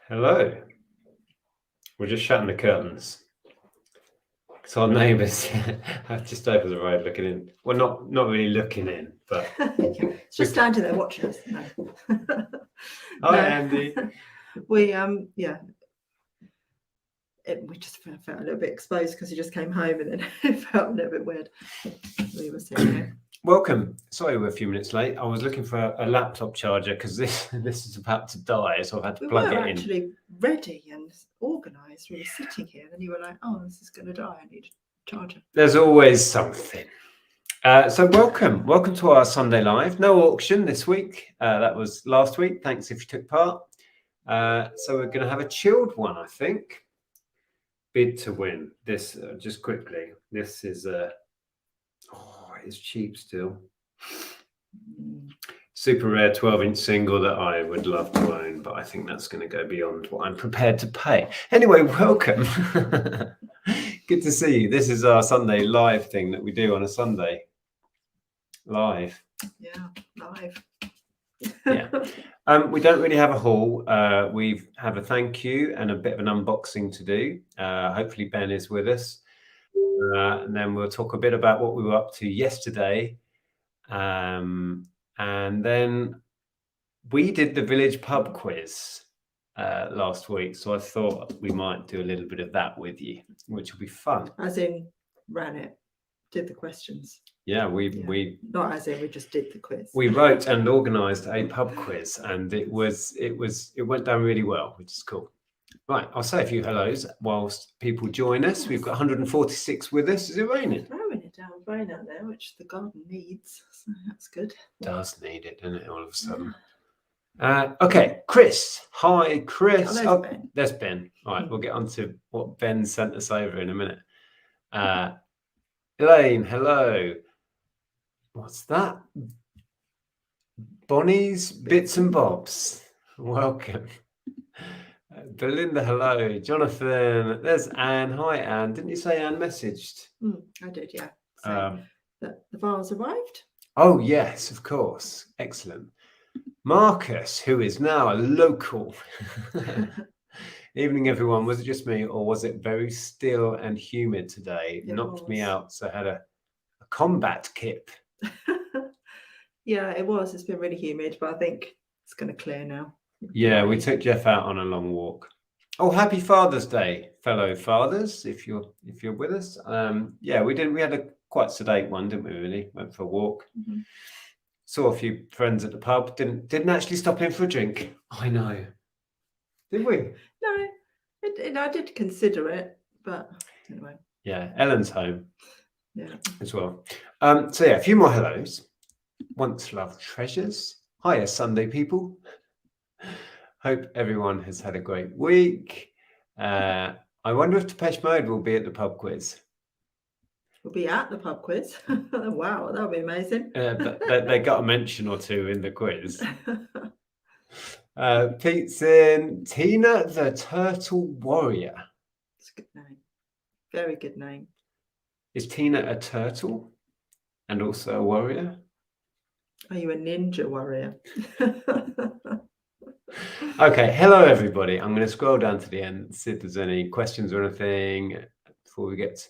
Hello. We're just shutting the curtains. So our neighbours have just over the road looking in. Well, not really looking in, but it's just standing there watching us. No. Hi, Andy. We just felt a little bit exposed because he just came home, and then it felt a little bit weird. We were sitting here. Welcome. Sorry we're a few minutes late. I was looking for a laptop charger because this is about to die, so I've had to plug it in. We were actually ready and organised. We were sitting here, and you were like, "Oh, this is going to die. I need a charger." There's always something. So welcome to our Sunday Live. No auction this week. That was last week. Thanks if you took part. So we're going to have a chilled one, I think. Bid to win. This just quickly. This is it's cheap still. Super rare 12-inch single that I would love to own, but I think that's going to go beyond what I'm prepared to pay. Anyway, welcome. Good to see you. This is our Sunday Live thing that we do on a Sunday. Live. Yeah, live. Yeah. We don't really have a haul. We have a thank you and a bit of an unboxing to do. Hopefully Ben is with us. And then we'll talk a bit about what we were up to yesterday. And then we did the village pub quiz last week. So I thought we might do a little bit of that with you, which will be fun. As in, ran it, did the questions. Yeah, we not as in we just did the quiz. We wrote and organised a pub quiz, and it went down really well, which is cool. Right, I'll say a few hellos whilst people join us. Yes. We've got 146 with us. Is it raining? It's raining it down, rain out there, which the garden needs. So that's good. Does need it, doesn't it? All of a sudden. Okay, Chris. Hi, Chris. Oh, Ben. There's Ben. All right, we'll get on to what Ben sent us over in a minute. Elaine, hello. What's that? Bonnie's Bits and Bobs. Welcome. Belinda, hello. Jonathan, there's Anne. Hi, Anne. Didn't you say Anne messaged? I did, yeah. So the files arrived. Oh, yes, of course. Excellent. Marcus, who is now a local. Evening, everyone. Was it just me, or was it very still and humid today? Knocked me out, so I had a combat kip. Yeah, it was. It's been really humid, but I think it's going to clear now. Yeah, we took Jeff out on a long walk. Oh, happy Father's Day, fellow fathers! If you're with us, yeah, we did. We had a quite sedate one, didn't we? Really went for a walk. Mm-hmm. Saw a few friends at the pub. Didn't actually stop in for a drink. I know. Did we? No, I did consider it, but anyway. Yeah, Ellen's home. Yeah, as well. So yeah, a few more hellos. Once loved treasures. Hiya, Sunday people. Hope everyone has had a great week. I wonder if Depeche Mode will be at the pub quiz. We'll be at the pub quiz. Wow, that would be amazing. They got a mention or two in the quiz. Pete's in. Tina the Turtle Warrior. It's a good name. Very good name. Is Tina a turtle and also a warrior? Are you a ninja warrior? Okay, hello everybody. I'm going to scroll down to the end, see if there's any questions or anything before we get.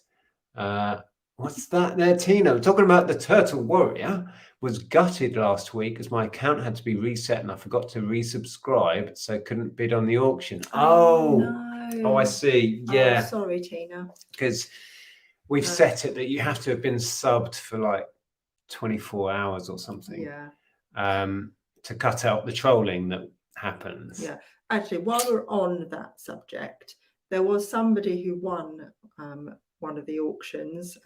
What's that there, Tina? We're talking about the Turtle Warrior. Was gutted last week as my account had to be reset and I forgot to resubscribe, so couldn't bid on the auction. Oh, no. Oh, I see. Yeah. Oh, sorry, Tina. Because we've set it that you have to have been subbed for like 24 hours or something. Yeah. To cut out the trolling that happens. Yeah. Actually, while we're on that subject, there was somebody who won one of the auctions.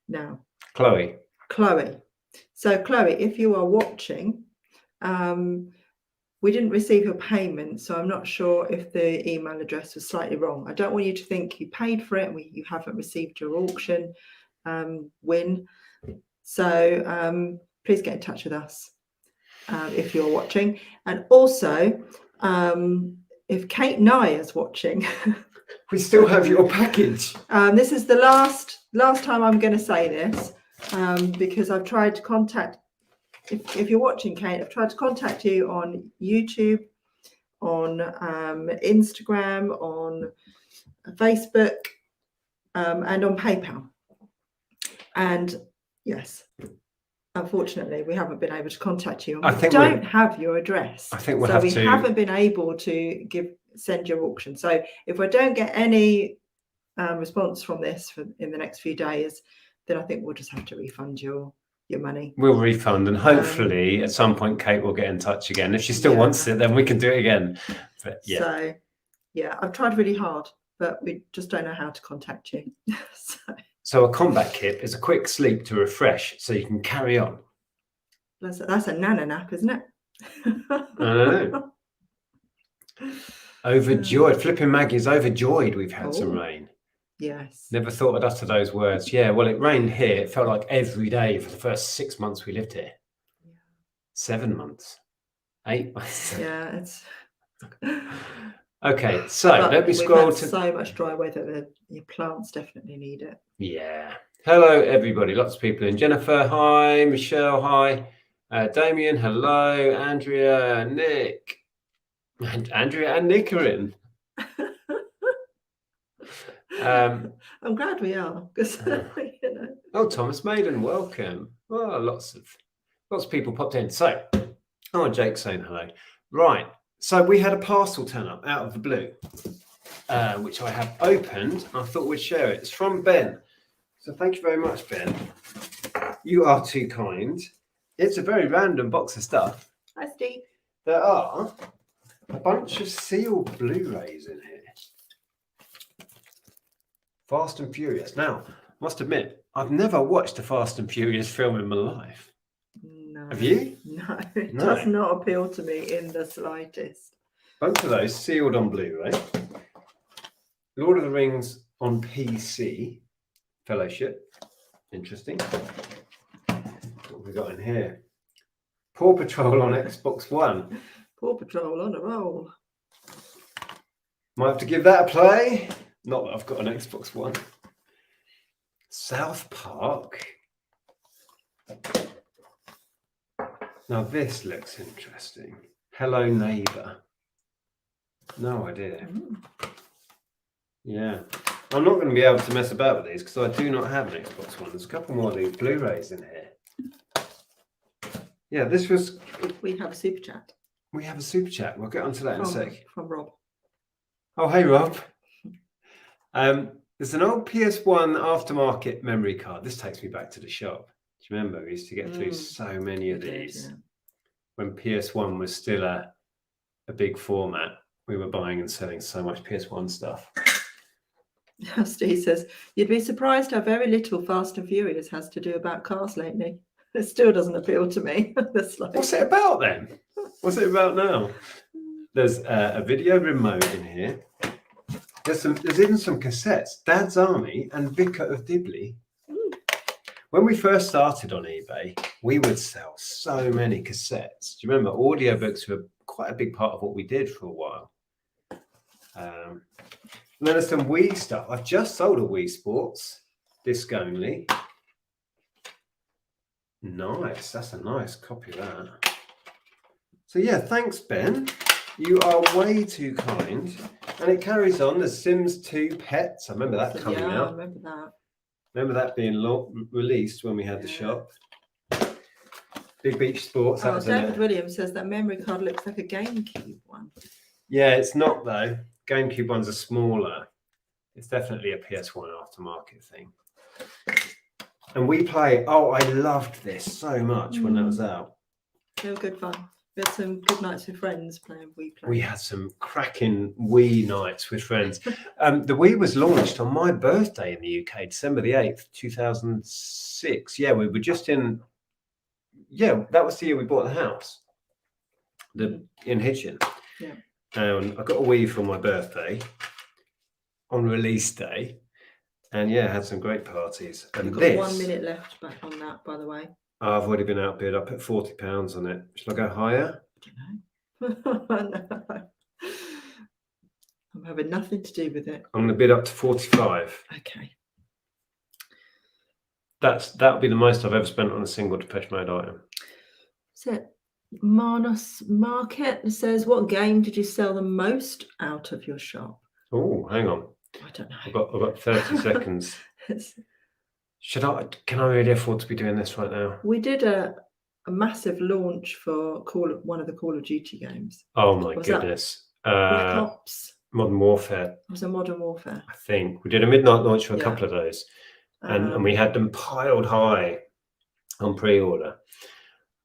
Now. Chloe. So Chloe, if you are watching, we didn't receive your payment, so I'm not sure if the email address was slightly wrong. I don't want you to think you paid for it and you haven't received your auction win. So please get in touch with us if you're watching. And also, if Kate Nye is watching, we still have your package. This is the last time I'm going to say this because I've tried to contact. If you're watching, Kate, I've tried to contact you on YouTube, on Instagram, on Facebook, and on PayPal. And yes, unfortunately, we haven't been able to contact you. And we don't have your address. I think we'll so have we to. haven't been able to send your auction. So if I don't get any response from this in the next few days, then I think we'll just have to refund your money. We'll refund, and hopefully at some point Kate will get in touch again. If she still wants it, then we can do it again. But yeah. So yeah, I've tried really hard, but we just don't know how to contact you. So a combat kit is a quick sleep to refresh so you can carry on. That's a nana nap, isn't it? I know. Overjoyed. Flipping Maggie's overjoyed we've had some rain. Yes. Never thought I'd utter those words. Yeah, well, it rained here. It felt like every day for the first 6 months we lived here. 7 months. 8 months. Yeah, it's... Okay, so let me scroll to... so much dry weather that your plants definitely need it. Yeah. Hello, everybody. Lots of people in. Jennifer, hi. Michelle, hi. Damien, hello. Andrea, Nick. And Andrea and Nick are in. I'm glad we are, because you know. Oh, Thomas Maiden, welcome. Oh, lots of people popped in. So, Jake saying hello. Right. So we had a parcel turn up out of the blue, which I have opened. I thought we'd share it. It's from Ben. So thank you very much, Ben. You are too kind. It's a very random box of stuff. Hi, Steve. There are a bunch of sealed Blu-rays in here. Fast and Furious. Now, I must admit, I've never watched a Fast and Furious film in my life. No. Have you? No, it does not appeal to me in the slightest. Both of those sealed on Blu-ray. Lord of the Rings on PC. Fellowship. Interesting. What have we got in here? Paw Patrol on Xbox One. Paw Patrol on a roll. Might have to give that a play. Not that I've got an Xbox One. South Park. Now this looks interesting. Hello Neighbour. No idea. Yeah. I'm not going to be able to mess about with these because I do not have an Xbox One. There's a couple more of these Blu-rays in here. Yeah, this was... We have a super chat. We have a super chat. We'll get onto that in a sec. From Rob. Oh, hey, Rob. There's an old PS1 aftermarket memory card. This takes me back to the shop. Do you remember? We used to get through so many of these. When PS1 was still a big format. We were buying and selling so much PS1 stuff. Steve says, you'd be surprised how very little Fast and Furious has to do about cars lately. It still doesn't appeal to me. What's it about then? What's it about now? There's a video remote in here. There's even some cassettes. Dad's Army and Vicar of Dibley. When we first started on eBay, we would sell so many cassettes. Do you remember? Audiobooks were quite a big part of what we did for a while. And then there's some Wii stuff. I've just sold a Wii Sports, disc only. Nice. That's a nice copy of that. So yeah, thanks, Ben. You are way too kind. And it carries on. The Sims 2 Pets. I remember that coming out. Yeah, I remember that. Remember that being released when we had the shop. Big Beach Sports. David Williams says that memory card looks like a GameCube one. Yeah, it's not though. GameCube ones are smaller. It's definitely a PS1 aftermarket thing. And we play. Oh, I loved this so much when that was out. They were good fun. We had some good nights with friends playing Wii Play. We had some cracking Wii nights with friends. The Wii was launched on my birthday in the UK, December the 8th, 2006. Yeah, we were just in... Yeah, that was the year we bought the house in Hitchin. Yeah. I got a Wii for my birthday on release day. And yeah, had some great parties. And you've got 1 minute left back on that, by the way. I've already been outbid. I put £40 on it. Shall I go higher? I don't know. No. I'm having nothing to do with it. I'm going to bid up to 45. Okay. That'll be the most I've ever spent on a single Depeche Mode item. That's it. Marnus Market says, what game did you sell the most out of your shop? Oh, hang on. I don't know. I've got 30 seconds. Can I really afford to be doing this right now? We did a massive launch for one of the Call of Duty games. Oh my goodness. Black Ops? Modern Warfare. It was a Modern Warfare. I think. We did a midnight launch for a couple of those. And we had them piled high on pre-order.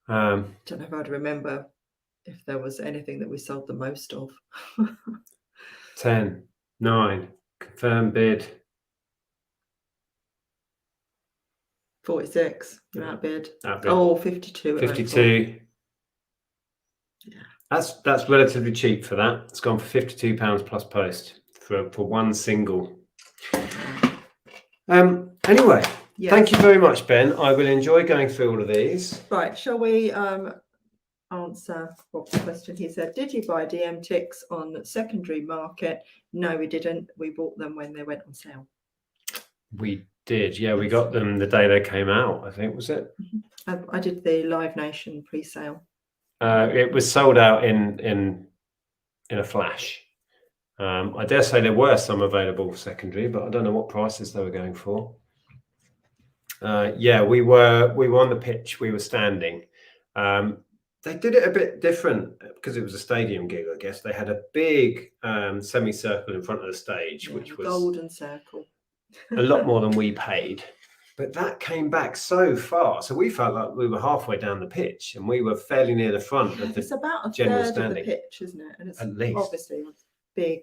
Don't know if I'd remember if there was anything that we sold the most of. 10, 9, confirm bid. 46, you're outbid. Outbid. Oh, 52. 52. Yeah. That's relatively cheap for that. It's gone for £52 plus post for one single. Anyway, yes. Thank you very much, Ben. I will enjoy going through all of these. Right, shall we answer Bob's question? He said, did you buy DM ticks on the secondary market? No, we didn't. We bought them when they went on sale. We did, yeah. We got them the day they came out, I think, was it? I did the Live Nation pre-sale. It was sold out in a flash. I dare say there were some available secondary, but I don't know what prices they were going for. Yeah, we were on the pitch. We were standing. They did it a bit different because it was a stadium gig, I guess. They had a big semicircle in front of the stage, which was golden circle. a lot more than we paid. But that came back so far. So we felt like we were halfway down the pitch and we were fairly near the front of the It's about a general third standing. of the pitch, isn't it? And it's at least obviously a big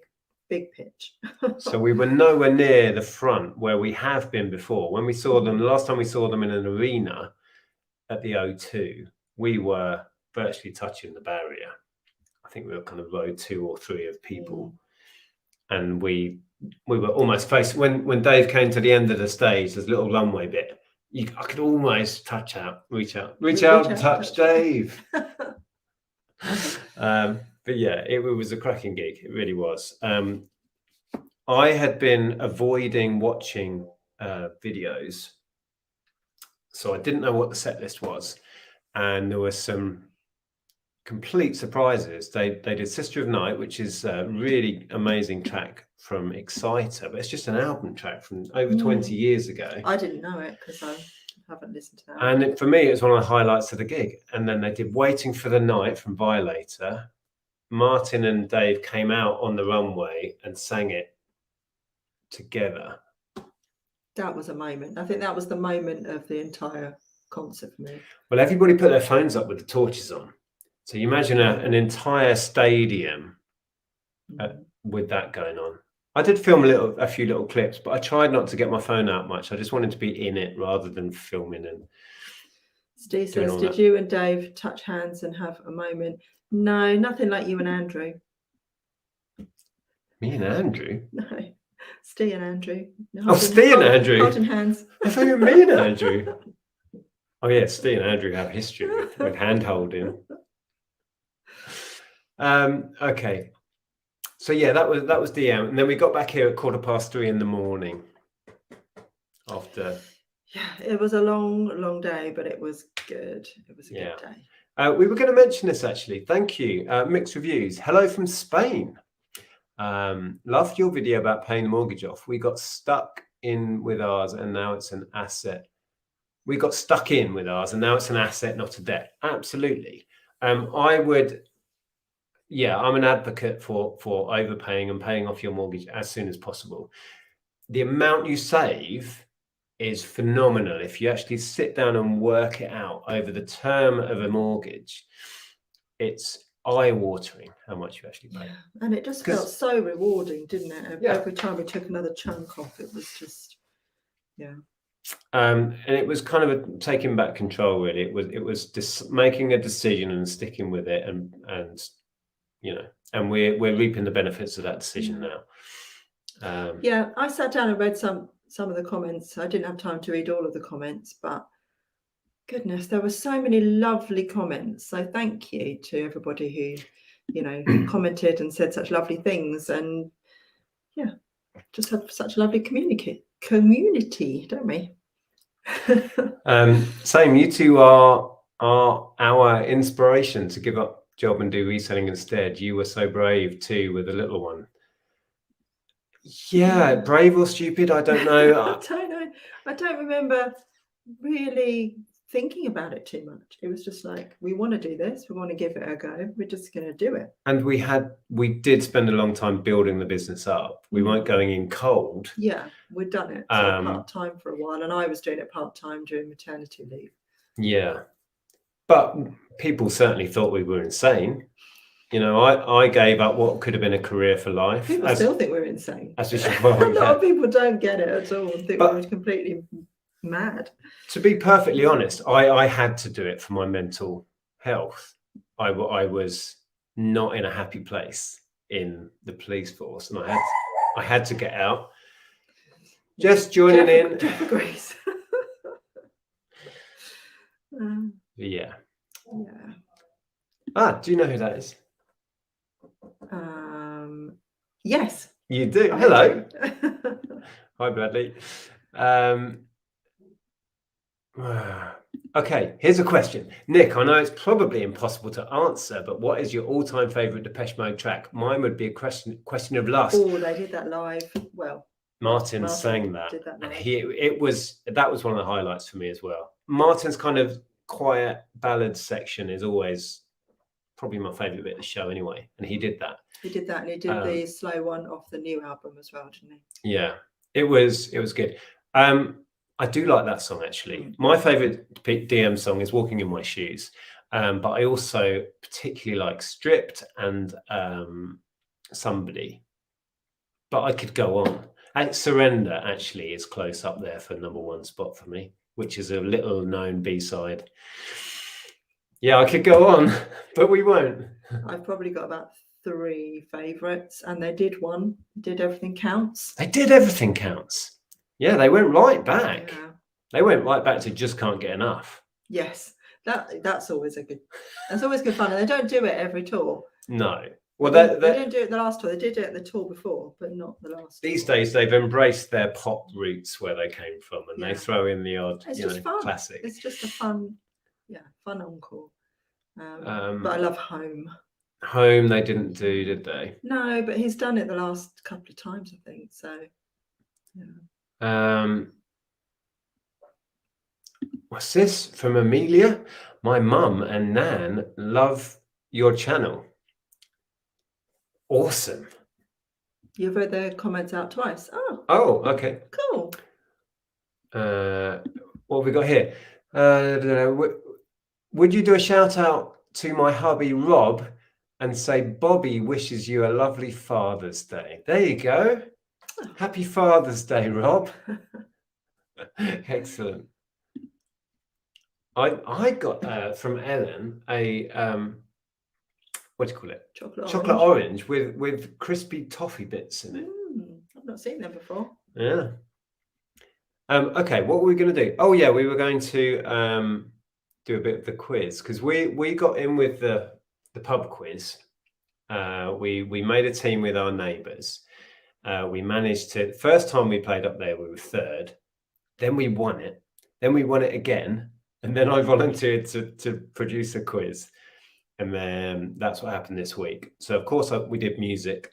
pitch. So we were nowhere near the front where we have been before. When we saw them, the last time we saw them in an arena at the O2, we were virtually touching the barrier. I think we were kind of row 2 or 3 of people. And we were almost facing, when Dave came to the end of the stage, this little runway bit, I could almost reach out and touch Dave. But yeah, it was a cracking gig. It really was. I had been avoiding watching videos, so I didn't know what the set list was, and there were some complete surprises. They did Sister of Night, which is a really amazing track from Exciter, but it's just an album track from over 20 years ago. I didn't know it because I haven't listened to that. And for me, it was one of the highlights of the gig. And then they did Waiting for the Night from Violator. Martin and Dave came out on the runway and sang it together. That was a moment. I think that was the moment of the entire concert for me. Well, everybody put their phones up with the torches on. So you imagine an entire stadium with that going on. I did film a few little clips, but I tried not to get my phone out much. I just wanted to be in it rather than filming. And Steve says, did you and Dave touch hands and have a moment? No, nothing like you and Andrew. Me and Andrew? No, Steve and Andrew. Steve and Andrew. Holding hands. I thought you were me and Andrew. Oh yeah, Steve and Andrew have history with hand holding. Okay. So yeah, that was DM, and then we got back here at 3:15 in the morning. After. Yeah, it was a long day, but it was good. It was a good day. We were going to mention this actually. Thank you. Mixed reviews. Hello from Spain. Loved your video about paying the mortgage off. We got stuck in with ours, and now it's an asset. We got stuck in with ours, and now it's an asset, not a debt. Absolutely. I'm an advocate for overpaying and paying off your mortgage as soon as possible. The amount you save is phenomenal. If you actually sit down and work it out over the term of a mortgage, it's eye-watering how much you actually pay. Yeah. And it just felt so rewarding, didn't it? Yeah. Every time we took another chunk off, it was just, yeah. And it was kind of taking back control, really. It was just making a decision and sticking with it, and and we're reaping the benefits of that decision now. Yeah, I sat down and read some of the comments. I didn't have time to read all of the comments, but goodness, there were so many lovely comments. So thank you to everybody who, commented and said such lovely things, and yeah, just have such a lovely community, don't we? Same. You two are our inspiration to give up job and do reselling instead. You were so brave too with the little one. Yeah, brave or stupid, I don't know. I don't know. I don't remember really thinking about it too much. It was just like, we want to do this, we want to give it a go, we're just going to do it. And we did spend a long time building the business up. We weren't going in cold. Yeah, we'd done it part-time for a while, and I was doing it part-time during maternity leave. Yeah, but people certainly thought we were insane. You know, I gave up what could have been a career for life. People still think we're insane. As we should A lot of people don't get it at all and think we're completely mad. To be perfectly honest, I had to do it for my mental health. I was not in a happy place in the police force, and I had to get out. Just joining in. Jeff agrees. Yeah. Yeah. Do you know who that is? Yes. You do. Hello. Hi, Bradley. Okay, here's a question. Nick, I know it's probably impossible to answer, but what is your all-time favourite Depeche Mode track? Mine would be a question of lust. Oh, they did that live. Well, Martin sang that. Did that live. And that was one of the highlights for me as well. Martin's kind of quiet ballad section is always probably my favourite bit of the show anyway, and he did that. He did that, and he did the slow one off the new album as well, didn't he? Yeah, it was good. I do like that song actually. My favourite DM song is Walking in My Shoes, but I also particularly like Stripped and Somebody. But I could go on. And Surrender actually is close up there for #1 spot for me, which is a little known B-side. Yeah, I could go on, but we won't. I've probably got about 3 favourites, and they did one. Did Everything Counts. They did Everything Counts. Yeah, they went right back. Yeah. They went right back to Just Can't Get Enough. Yes, that's always good fun. And they don't do it every tour. No. Well, they didn't do it the last tour. They did it at the tour before, but not the last. These days, they've embraced their pop roots where they came from, and they throw in the odd, classic. It's just a fun encore. But I love Home. Home, they didn't do, did they? No, but he's done it the last couple of times, I think. So, yeah. What's this from Amelia? My mum and Nan love your channel. Awesome. You've read the comments out twice. Oh, okay. Cool. What have we got here? Would you do a shout out to my hubby Rob and say Bobby wishes you a lovely Father's Day? There you go. Happy Father's Day, Rob. Excellent. I got from Ellen a what do you call it? Chocolate orange with crispy toffee bits in it. I've not seen that before. Yeah. Okay, what were we going to do? Oh yeah, we were going to do a bit of the quiz because we got in with the pub quiz. We made a team with our neighbours. We managed to. First time we played up there, we were 3rd. Then we won it. Then we won it again. And then I volunteered to produce a quiz. And then that's what happened this week. So, of course, we did music.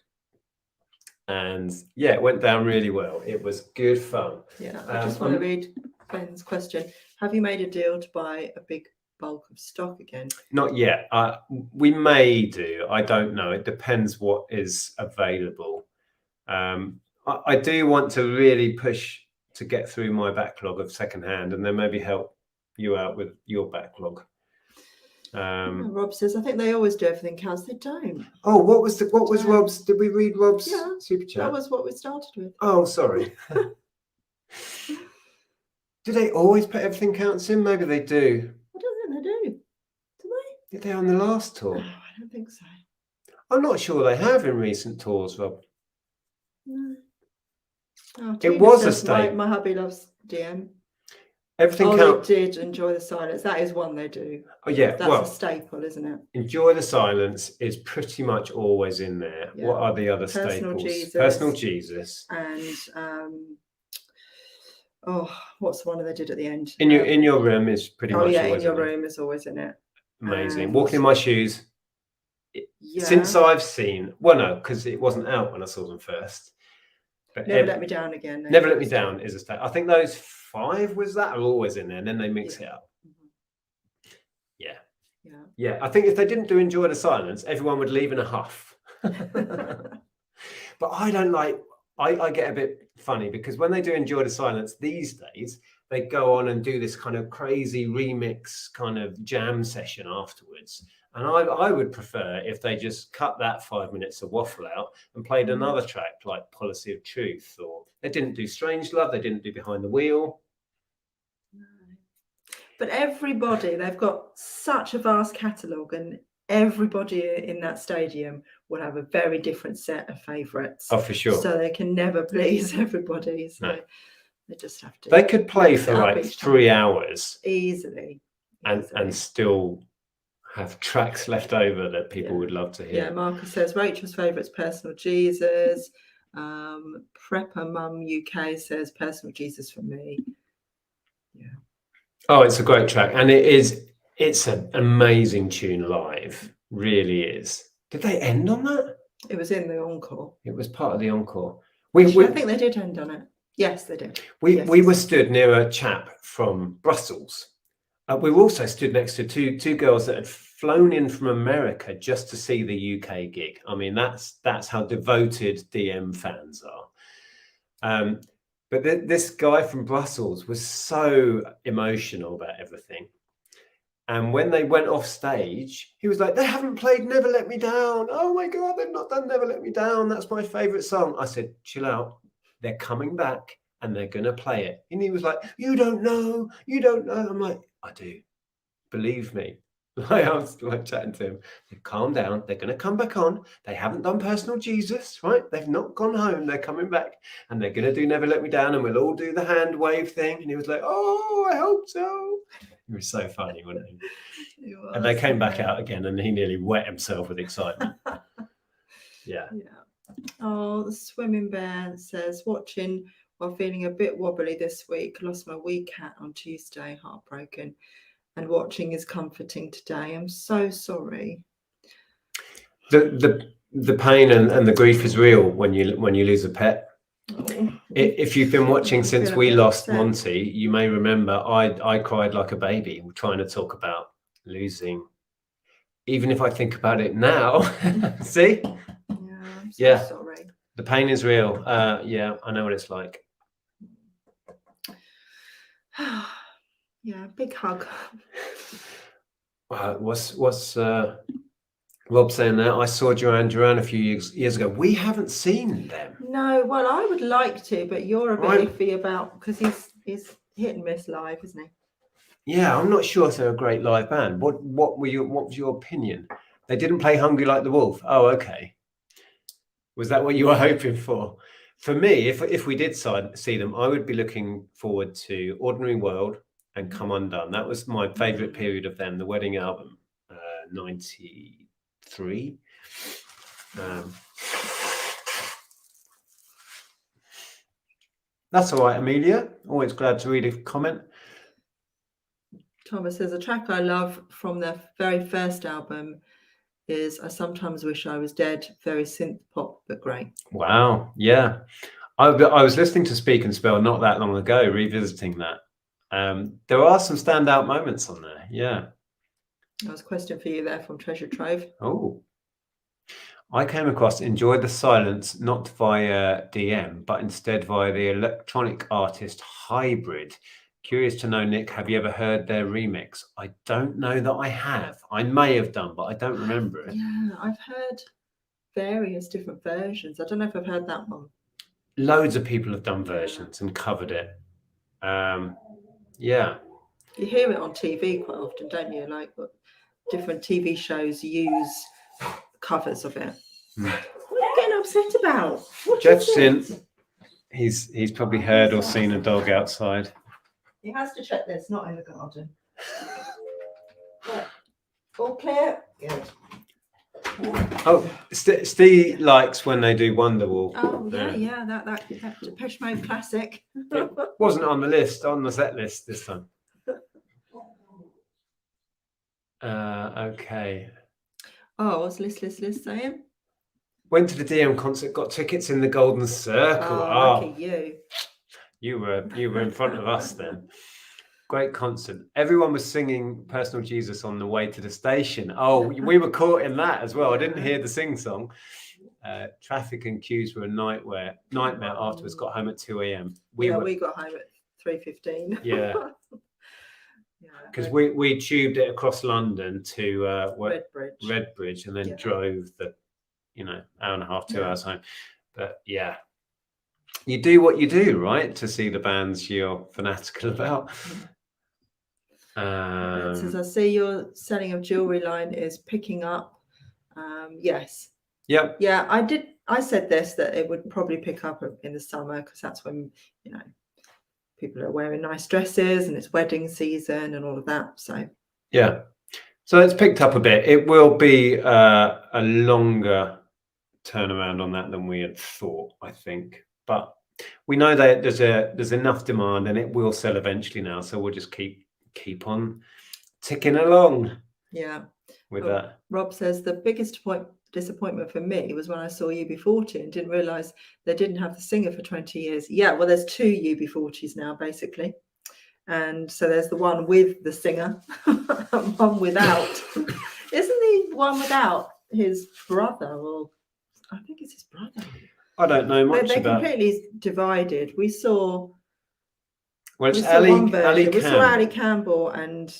And, yeah, it went down really well. It was good fun. Yeah, I just want to read Ben's question. Have you made a deal to buy a big bulk of stock again? Not yet. We may do. I don't know. It depends what is available. I do want to really push to get through my backlog of secondhand and then maybe help you out with your backlog. Rob says, I think they always do Everything Counts. They don't. Oh, what was Rob's? Did we read Rob's super chat? That was what we started with. Oh, sorry. Do they always put Everything Counts in? Maybe they do. I don't think they do. Do they? Did they on the last tour? No, I don't think so. I'm not sure they have in recent tours, Rob. No. Oh, it was a staple. My hubby loves DM. Everything Counts. They did Enjoy the Silence. That is one they do. Oh yeah, that's a staple, isn't it? Enjoy the Silence is pretty much always in there. Yeah. What are the other staples? Personal Jesus, and Oh, what's the one that they did at the end? In your room is pretty much. Oh yeah, always in your room is always in it. Amazing. And Walking in my shoes. yeah, Since I've seen, well, no, because it wasn't out when I saw them first. But Never Let Me Down again. Never Let Me Down is a state. I think those 5 was that are always in there, and then they mix it up. Yeah. I think if they didn't do Enjoy the Silence, everyone would leave in a huff. But I don't like. I get a bit funny because when they do Enjoy the Silence these days, they go on and do this kind of crazy remix kind of jam session afterwards. And I would prefer if they just cut that 5 minutes of waffle out and played another track like Policy of Truth, or they didn't do Strange Love, they didn't do Behind the Wheel. No. But everybody, they've got such a vast catalogue, and everybody in that stadium will have a very different set of favourites. Oh, for sure. So they can never please everybody. So no. They just have to. They could play for like 3 hours easily. And still have tracks left over that people would love to hear. Yeah, Marcus says Rachel's favourite's Personal Jesus. Prepper Mum UK says Personal Jesus for me. Yeah. Oh, it's a great track, and it's an amazing tune live. Really is. Did they end on that? It was in the encore. It was part of the encore. I think they did end on it. Yes, they did. We were stood near a chap from Brussels. We were also stood next to two girls that had flown in from America just to see the UK gig. I mean, that's how devoted DM fans are. But this guy from Brussels was so emotional about everything. And when they went off stage, he was like, they haven't played Never Let Me Down. Oh my God, they've not done Never Let Me Down. That's my favourite song. I said, chill out. They're coming back and they're going to play it. And he was like, you don't know. I'm like, I do. Believe me. I was like chatting to him. Calm down. They're going to come back on. They haven't done Personal Jesus, right? They've not gone home. They're coming back and they're going to do Never Let Me Down, and we'll all do the hand wave thing. And he was like, oh, I hope so. It was so funny, wasn't he? And they came back out again and he nearly wet himself with excitement. Yeah. Oh, the Swimming Bear says, watching while feeling a bit wobbly this week. Lost my wee cat on Tuesday, heartbroken. And watching is comforting today. I'm so sorry. The pain and the grief is real when you lose a pet. Oh. If you've been watching since we lost Monty, you may remember I cried like a baby trying to talk about losing. Even if I think about it now, see? Yeah, I'm so sorry. The pain is real. Yeah, I know what it's like. Yeah, big hug. What's Rob saying there? I saw Duran a few years ago. We haven't seen them. No, well, I would like to, but you're a bit iffy about, because he's hit and miss live, isn't he? Yeah, I'm not sure if they're a great live band. What was your opinion? They didn't play Hungry Like the Wolf. Oh, okay. Was that what you were hoping for? For me, if we did see them, I would be looking forward to Ordinary World and Come Undone. That was my favourite period of them, the Wedding album, 93. That's all right, Amelia. Always glad to read a comment. Thomas says, a track I love from their very first album is I Sometimes Wish I Was Dead. Very synth pop, but great. Wow. Yeah. I was listening to Speak and Spell not that long ago, revisiting that. There are some standout moments on there. Yeah. That was a question for you there from Treasure Trove. Oh. I came across Enjoy the Silence not via DM, but instead via the electronic artist Hybrid. Curious to know, Nick, have you ever heard their remix? I don't know that I have. I may have done, but I don't remember it. Yeah, I've heard various different versions. I don't know if I've heard that one. Loads of people have done versions and covered it. Yeah. You hear it on TV quite often, don't you? Like different TV shows use covers of it. What are you getting upset about? Jeff's in. He's probably heard or seen a dog outside. He has to check this, not in the garden. Right. All clear? Good. Oh, Steve likes when they do Wonderwall. Oh yeah, that Depeche Mode classic. It wasn't on the list, on the set list this time. Okay. Oh, what's List saying? Went to the DM concert, got tickets in the Golden Circle. Oh, lucky you. You were in front of us then. Great concert. Everyone was singing Personal Jesus on the way to the station. Oh, we were caught in that as well. I didn't hear the sing song. Traffic and queues were a nightmare afterwards. Got home at 2 a.m. We got home at 3:15. Yeah. Because we tubed it across London to Redbridge and then drove the hour and a half, 2 hours home. But yeah, you do what you do, right, to see the bands you're fanatical about. It says, I see your selling of jewelry line is picking up. Yes. Yep. Yeah, I said this, that it would probably pick up in the summer, because that's when people are wearing nice dresses and it's wedding season and all of that. So yeah, so it's picked up a bit. It will be a longer turnaround on that than we had thought, I think, but we know that there's enough demand and it will sell eventually now, so we'll just keep on ticking along. Yeah, with that. Rob says the biggest disappointment for me was when I saw UB40 and didn't realize they didn't have the singer for 20 years. Yeah, well, there's two UB40s now, basically. And so there's the one with the singer and one without. Isn't the one without his brother? Or I think it's his brother. I don't know much they're about. Completely divided. We saw. Well, it's Ali Campbell and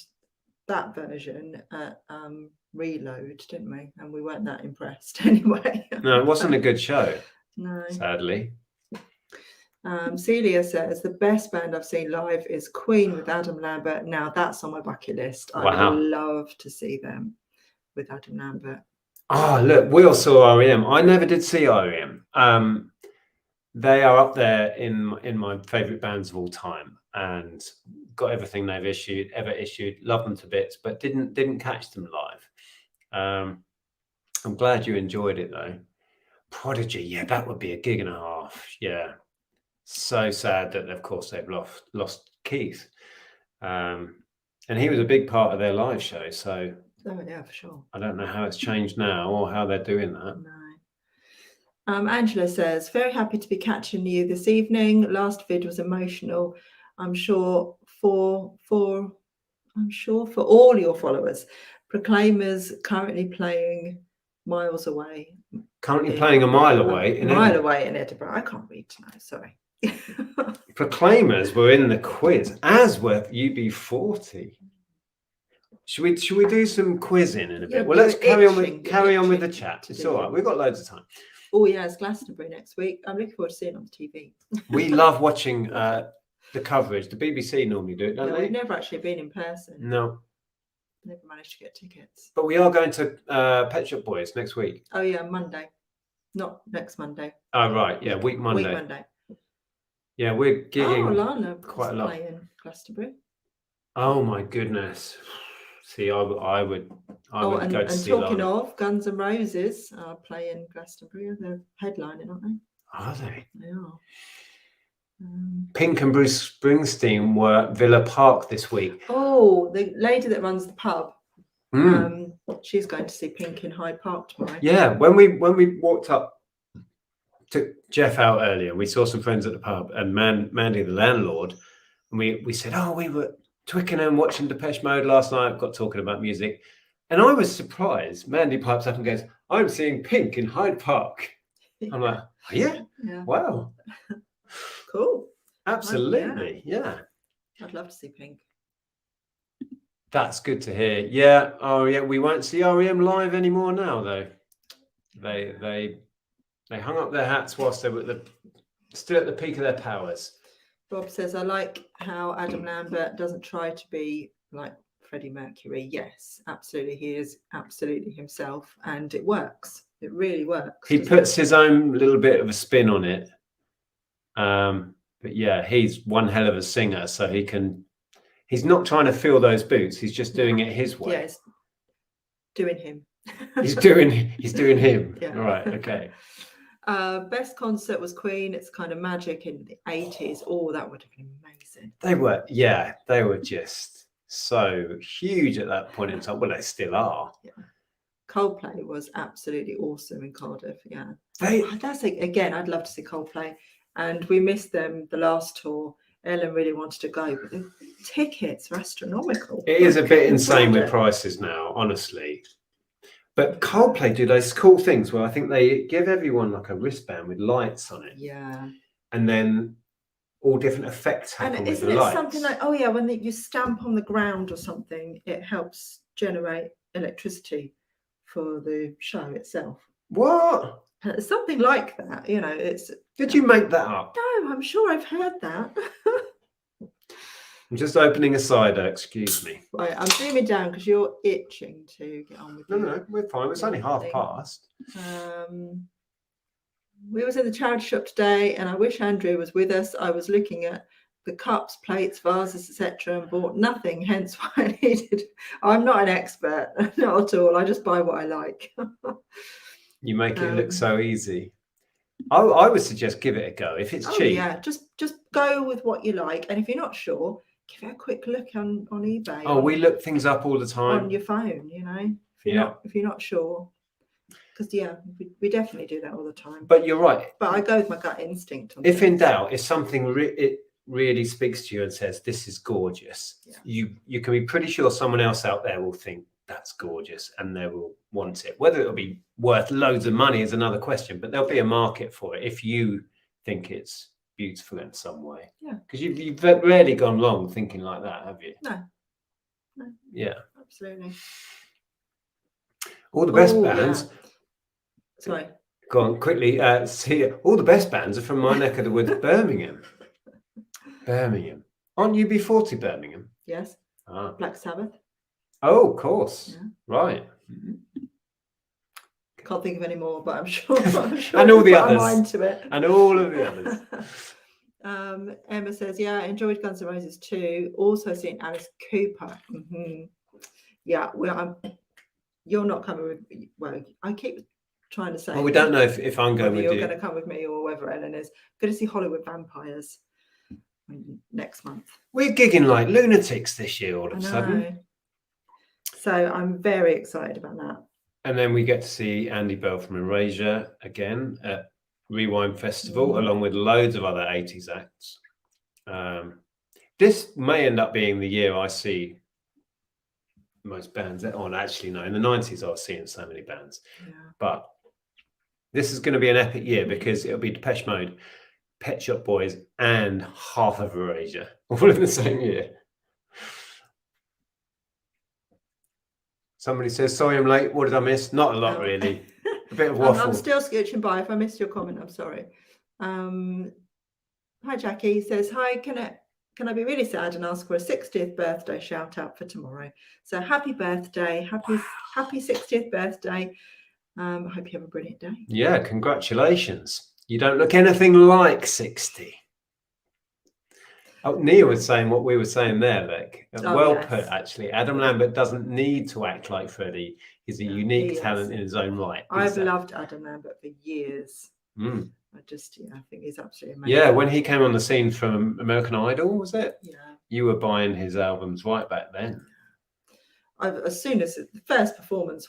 that version at Reload, didn't we? And we weren't that impressed anyway. No, it wasn't a good show. No. Sadly. Celia says the best band I've seen live is Queen with Adam Lambert. Now that's on my bucket list. I would love to see them with Adam Lambert. Oh, look, we all saw REM. I never did see REM. They are up there in my favourite bands of all time, and got everything they've ever issued. Love them to bits, but didn't catch them live. I'm glad you enjoyed it though. Prodigy, yeah, that would be a gig and a half. Yeah, so sad that of course they've lost Keith, and he was a big part of their live show. So yeah, for sure. I don't know how it's changed now or how they're doing that. No. Angela says, very happy to be catching you this evening. Last vid was emotional. I'm sure for all your followers. Proclaimers currently playing miles away. Playing a mile away in Edinburgh. I can't read tonight, sorry. Proclaimers were in the quiz, as were UB40. Should we do some quizzing in a bit? Well, let's carry on with the chat. It's all right. We've got loads of time. Oh yeah, it's Glastonbury next week. I'm looking forward to seeing it on the TV. We love watching the coverage. The BBC normally do it, don't they? We've never actually been in person. No. Never managed to get tickets. But we are going to Pet Shop Boys next week. Oh yeah, Monday. Not next Monday. Oh right, yeah, week Monday. Yeah, we're gigging Lana quite a lot. Playing Glastonbury. Oh my goodness. See, I would go to see Lana. And talking of, Guns N' Roses are playing Glastonbury. They're headlining, aren't they? Are they? They are. Pink and Bruce Springsteen were at Villa Park this week. Oh, the lady that runs the pub. She's going to see Pink in Hyde Park tomorrow. Yeah, when we walked up, took Jeff out earlier, we saw some friends at the pub, and Mandy, the landlord, and we said, oh, we were Twickenham watching Depeche Mode last night, got talking about music, and I was surprised. Mandy pipes up and goes, I'm seeing Pink in Hyde Park. I'm like, oh, yeah? Wow. Cool. Absolutely, yeah. I'd love to see Pink. That's good to hear. Yeah. Oh, yeah. We won't see REM live anymore now, though. They hung up their hats whilst they were still at the peak of their powers. Rob says, I like how Adam Lambert doesn't try to be like Freddie Mercury. Yes, absolutely. He is absolutely himself, and it works. It really works. He puts his own little bit of a spin on it. But yeah, he's one hell of a singer, so he's not trying to fill those boots. He's just doing it his way. Yes, doing him. He's doing him. Yeah. Right. Okay. Best concert was Queen. It's kind of magic in the 80s. Oh, that would have been amazing. They were just so huge at that point in time. Well, they still are. Yeah. Coldplay was absolutely awesome in Cardiff. Yeah. That's again, I'd love to see Coldplay. And we missed them the last tour. Ellen really wanted to go, but the tickets were astronomical. It is a bit insane with prices now, honestly. But Coldplay do those cool things where I think they give everyone like a wristband with lights on it. Yeah. And then all different effects happen with the lights. Something like, oh yeah, when you stamp on the ground or something, it helps generate electricity for the show itself. What? Something like that, you know. Did you make that up? No, I'm sure I've heard that. I'm just opening a cider, excuse me. Right, I'm zooming down because you're itching to get on with No, we're fine. It's only half past. We was in the charity shop today, and I wish Andrea was with us. I was looking at the cups, plates, vases, etc., and bought nothing. Hence why I needed. I'm not an expert, not at all. I just buy what I like. You make it look so easy. I would suggest give it a go if it's cheap. Yeah, just go with what you like, and if you're not sure, give it a quick look on eBay. Oh, we look things up all the time on your phone. You know, if you're not sure, because we definitely do that all the time. But you're right. But I go with my gut instinct. If in doubt, if something it really speaks to you and says this is gorgeous, you can be pretty sure someone else out there will think that's gorgeous and they will want it. Whether it'll be worth loads of money is another question, but there'll be a market for it if you think it's beautiful in some way. Yeah. Because you've rarely gone wrong thinking like that, have you? No. Yeah. Absolutely. All the best bands. Yeah. Sorry. Go on quickly. See, all the best bands are from my neck of the woods, Birmingham. Birmingham. Aren't UB40 Birmingham? Yes. Ah. Black Sabbath. Oh, of course. Yeah. Right. Can't think of any more, but I'm sure. And all the others. Mind to it. And all of the others. Emma says, yeah, I enjoyed Guns N' Roses too. Also seen Alice Cooper. Mm-hmm. Yeah, you're not coming with me. Well, I keep trying to say. Well, we don't know if I'm going with you. You're going to come with me or whether Ellen is. Going to see Hollywood Vampires next month. We're gigging like lunatics this year all of a sudden. So I'm very excited about that. And then we get to see Andy Bell from Erasure again at Rewind Festival, along with loads of other 80s acts. This may end up being the year I see most bands on. Actually, no, in the 90s I was seeing so many bands. Yeah. But this is going to be an epic year because it'll be Depeche Mode, Pet Shop Boys, and half of Erasure all in the same year. Somebody says, sorry I'm late. What did I miss? Not a lot, really. A bit of waffle. I'm still scooching by. If I missed your comment, I'm sorry. Hi, Jackie. Says, hi, can I be really sad and ask for a 60th birthday shout out for tomorrow? So happy birthday. Happy 60th birthday. I hope you have a brilliant day. Yeah, congratulations. You don't look anything like 60. Oh, Nia was saying what we were saying there, Vic. Put, actually. Adam Lambert doesn't need to act like Freddie. He's a unique talent in his own right. I've loved Adam Lambert for years. I think he's absolutely amazing. Yeah, when he came on the scene from American Idol, was it? Yeah. You were buying his albums right back then. As soon as the first performance,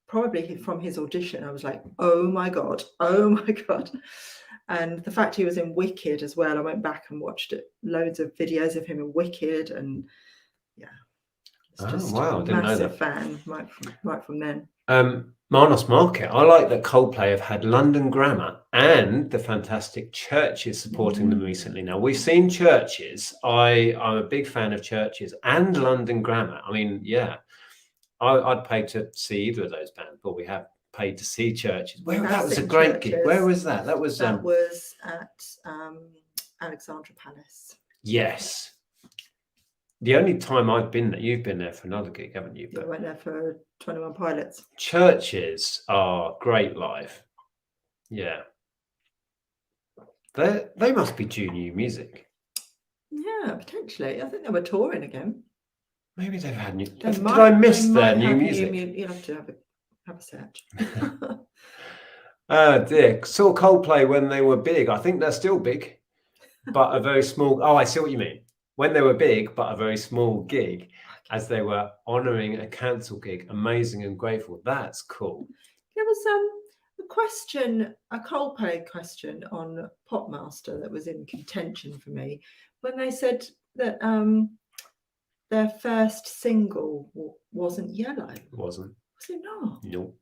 probably from his audition, I was like, oh my God. And the fact he was in Wicked as well, I went back and watched loads of videos of him in Wicked, and just a massive fan right from then. Manos Market. I like that Coldplay have had London Grammar and the fantastic Churches supporting them recently. Now we've seen Churches. I'm a big fan of Churches and London Grammar. I'd pay to see either of those bands, but we have paid to see Churches. That was a great gig. Where was that? That was at Alexandra Palace. Yes. The only time I've been there, you've been there for another gig, haven't you? I went there for 21 Pilots. Churches are great live. Yeah. They must be due new music. Yeah, potentially. I think they were touring again. Maybe they've had new. They Did might- I miss they their might new have music? You'll have to have a search. Oh dear. Saw Coldplay when they were big. I think they're still big, but a very small. Oh, I see what you mean. When they were big, but a very small gig, as they were honouring a cancelled gig. Amazing and grateful. That's cool. There was a question, a Coldplay question on Popmaster that was in contention for me when they said that their first single wasn't Yellow. It wasn't. Was it not? No.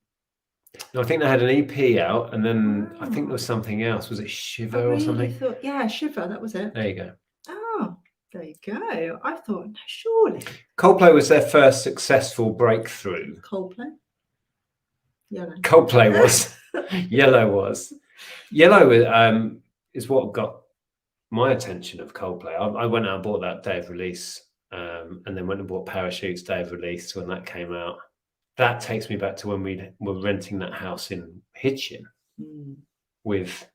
No, I think they had an EP out, and then I think there was something else. Was it Shiver or something? Thought, yeah, Shiver. That was it. There you go. Oh, there you go. I thought, no, surely. Coldplay was their first successful breakthrough. Coldplay. Yellow. Coldplay was. Yellow was. Yellow is what got my attention of Coldplay. I went out and bought that day of release, and then went and bought Parachutes day of release when that came out. That takes me back to when we were renting that house in Hitchin with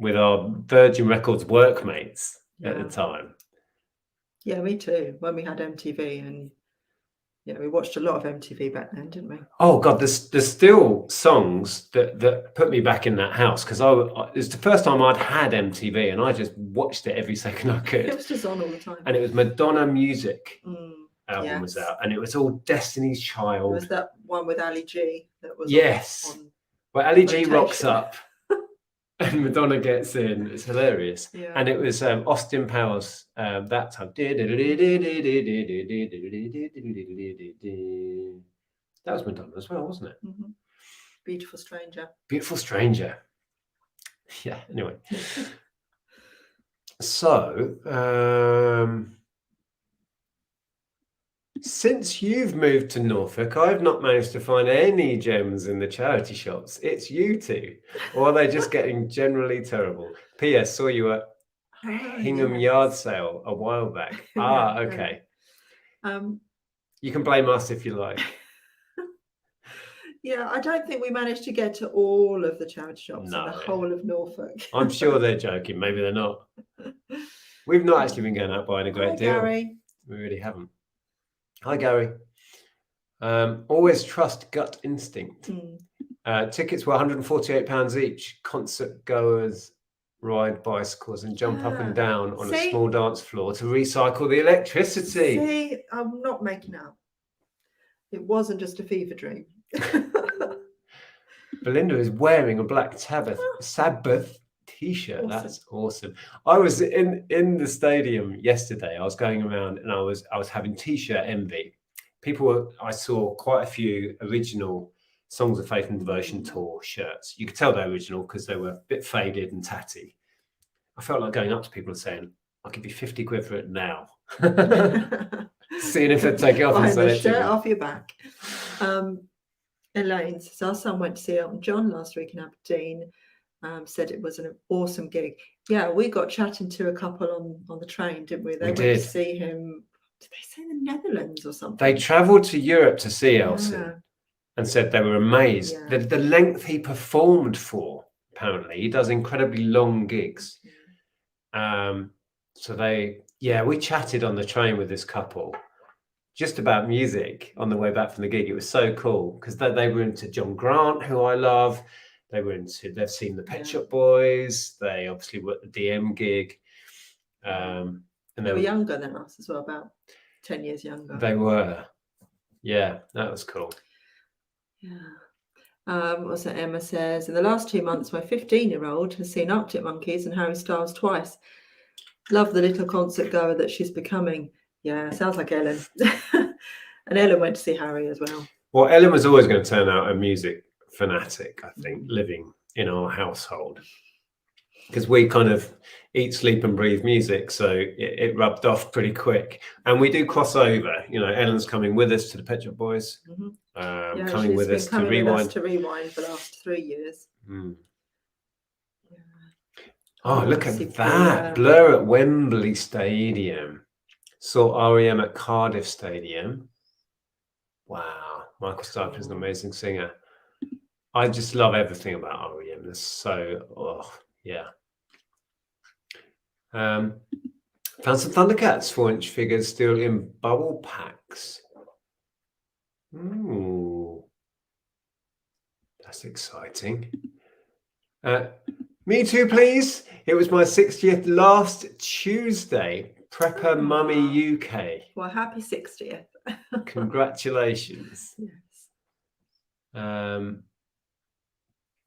our Virgin Records workmates at the time. Yeah, me too. When we had MTV, and we watched a lot of MTV back then, didn't we? Oh God, there's still songs that put me back in that house, because it's the first time I'd had MTV, and I just watched it every second I could. It was just on all the time. And it was Madonna Music album was out, and it was all Destiny's Child. It was that one with Ali G that was on where Ali G rocks up and Madonna gets in. It's hilarious. Yeah. And it was Austin Powers that time. That was Madonna as well, wasn't it? Mm-hmm. Beautiful Stranger. Beautiful Stranger. Yeah, anyway. So, since you've moved to Norfolk, I've not managed to find any gems in the charity shops. It's you two. Or are they just getting generally terrible? P.S. Saw you at Hingham Yard sale a while back. Okay. You can blame us if you like. Yeah, I don't think we managed to get to all of the charity shops in the whole of Norfolk. I'm sure they're joking. Maybe they're not. We've not actually been going out buying a great deal. Gary. We really haven't. Hi, Gary. Always trust gut instinct. Tickets were £148 each. Concert goers ride bicycles and jump up and down on a small dance floor to recycle the electricity. See, I'm not making up. It wasn't just a fever dream. Belinda is wearing a black Sabbath t-shirt. Awesome. That's awesome. I was in the stadium yesterday. I was going around and I was having t-shirt envy. I saw quite a few original Songs of Faith and Devotion tour shirts. You could tell they're original because they were a bit faded and tatty. I felt like going up to people and saying, I'll give you 50 quid for it now. Seeing if they'd take it off and sell it to me. Off your back. Elaine says, our son went to see Elton John last week in Aberdeen. Said it was an awesome gig. Yeah, we got chatting to a couple on the train, didn't we? They went to see him. Did they say the Netherlands or something? They travelled to Europe to see Elton and said they were amazed. Yeah. The length he performed for, apparently. He does incredibly long gigs. So we chatted on the train with this couple just about music on the way back from the gig. It was so cool because they were into John Grant, who I love. They've seen the Pet Shop Boys. They obviously were at the DM gig. And they were younger than us as well, about 10 years younger. They were. Yeah, that was cool. Yeah. What's that? Emma says, in the last 2 months, my 15-year-old has seen Arctic Monkeys and Harry Styles twice. Love the little concert goer that she's becoming. Yeah, sounds like Ellen. And Ellen went to see Harry as well. Well, Ellen was always going to turn out a music fanatic, I think, living in our household. Because we kind of eat, sleep and breathe music. So it rubbed off pretty quick. And we do cross over. You know, Ellen's coming with us to the Pet Shop Boys. Coming with us to Rewind. For the last 3 years. Oh, look at that. Blur at Wembley Stadium. Saw REM at Cardiff Stadium. Wow. Michael Stipe is an amazing singer. I just love everything about REM. They're so, Found some Thundercats 4-inch figures still in bubble packs. Ooh, that's exciting. Me too, please. It was my 60th last Tuesday. Prepper Mummy UK. Well, happy 60th. Congratulations. Yes.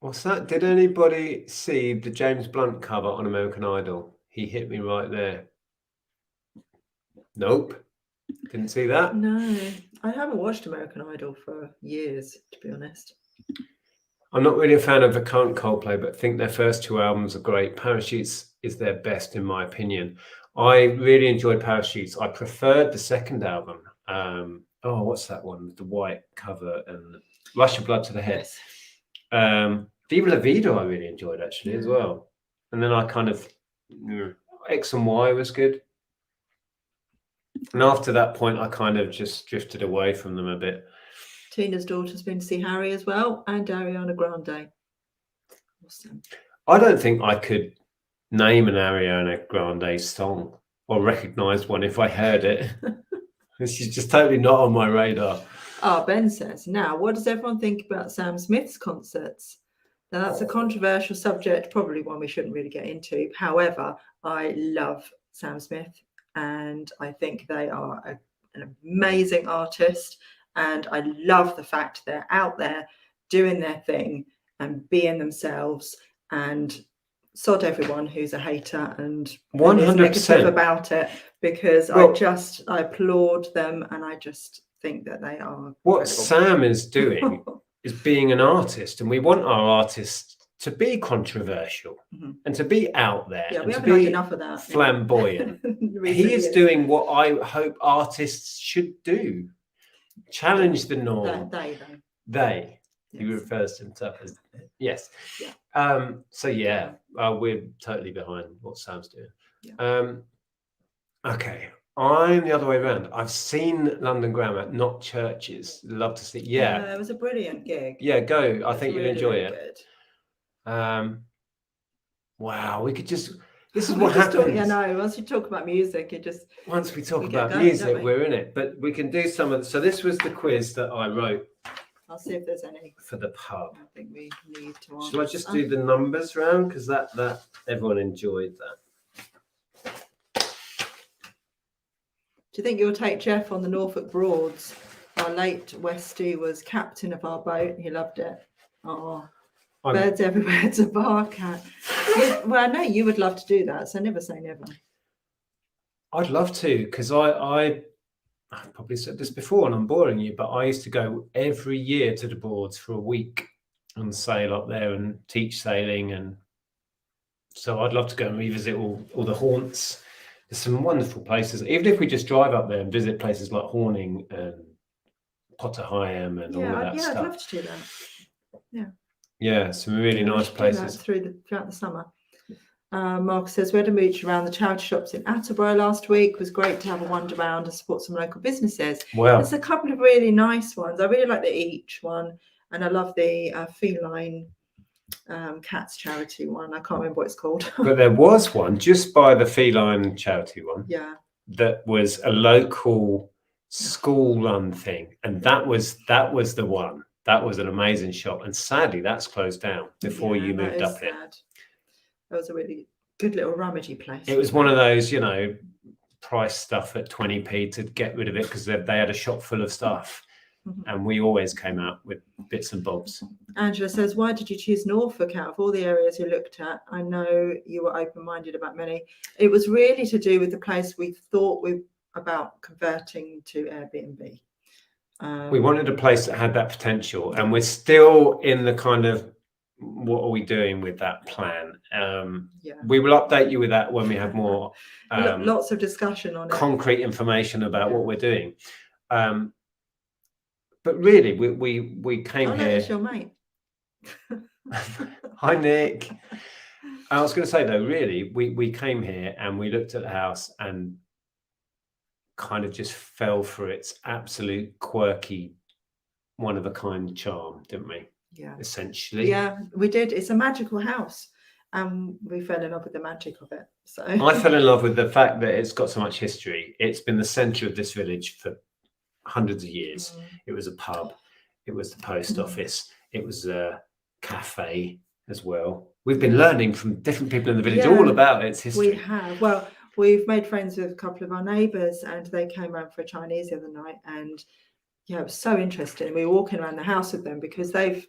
What's that? Did anybody see the James Blunt cover on American Idol? He hit me right there. Nope. Didn't see that. No, I haven't watched American Idol for years, to be honest. I'm not really a fan of the current Coldplay, but think their first 2 albums are great. Parachutes is their best, in my opinion. I really enjoyed Parachutes. I preferred the second album. What's that one with the white cover and Rush of Blood to the Head? Yes. Viva La Vida I really enjoyed actually as well. And then I kind of X and Y was good. And after that point, I kind of just drifted away from them a bit. Tina's daughter's been to see Harry as well, and Ariana Grande. Awesome. I don't think I could name an Ariana Grande song or recognize one if I heard it. She's just totally not on my radar. Ben says, now, what does everyone think about Sam Smith's concerts? Now, that's a controversial subject, probably one we shouldn't really get into. However, I love Sam Smith, and I think they are an amazing artist. And I love the fact they're out there doing their thing and being themselves, and sod everyone who's a hater and 100% negative about it, because I applaud them, and I just think that they are what incredible. Sam is doing is being an artist, and we want our artists to be controversial and to be out there and to be enough of that, flamboyant. He is doing what I hope artists should do. Challenge the norm. They. He refers to himself as yes. Yeah. We're totally behind what Sam's doing. Yeah. Okay, I'm the other way around. I've seen London Grammar, not churches. Love to see. Yeah, it was a brilliant gig. Yeah, go. I think you'll enjoy it. Good. Wow, we could just. This is what happens. Once you talk about music, once we talk about music, we're in it. But we can do some of the. So this was the quiz that I wrote. I'll see if there's any for the pub. I think we need to answer. Shall I just do the numbers round, because that everyone enjoyed that. Do you think you'll take Jeff on the Norfolk Broads? Our late Westy was captain of our boat. He loved it. Oh, birds everywhere. It's a bar cat. Well, I know you would love to do that, so never say never. I'd love to, because I've probably said this before and I'm boring you, but I used to go every year to the Broads for a week and sail up there and teach sailing. And so I'd love to go and revisit all the haunts. There's some wonderful places. Even if we just drive up there and visit places like Horning and Potter Heigham and all of that stuff. I'd love to do that. Yeah, some really nice places. Throughout the summer. Mark says, we had a mooch around the charity shops in Attleborough last week. It was great to have a wander around and support some local businesses. Wow. There's a couple of really nice ones. I really like the Each one, and I love the feline cats charity one. I can't remember what it's called. But there was one just by the feline charity one. Yeah. That was a local school run thing, and that was the one. That was an amazing shop, and sadly that's closed down before you moved up here. That was a really good little rummagey place. It was one of those, price stuff at 20p to get rid of it, because they had a shop full of stuff. And we always came out with bits and bobs. Angela says, why did you choose Norfolk out of all the areas you looked at? I know you were open-minded about many. It was really to do with the place we thought about converting to Airbnb. We wanted a place that had that potential, and we're still in the kind of, what are we doing with that plan? We will update you with that when we have more lots of discussion on concrete information about what we're doing. But really, we came here. That's your mate. Hi, Nick. I was going to say though, really, we came here and we looked at the house and kind of just fell for its absolute quirky, one-of-a-kind charm, didn't we? Yeah. Essentially. Yeah, we did. It's a magical house. and we fell in love with the magic of it. So I fell in love with the fact that it's got so much history. It's been the centre of this village for hundreds of years. It was a pub, it was the post office, it was a cafe as well. We've been learning from different people in the village all about its history. We have. Well, we've made friends with a couple of our neighbours, and they came around for a Chinese the other night, and yeah, it was so interesting. We were walking around the house with them because they've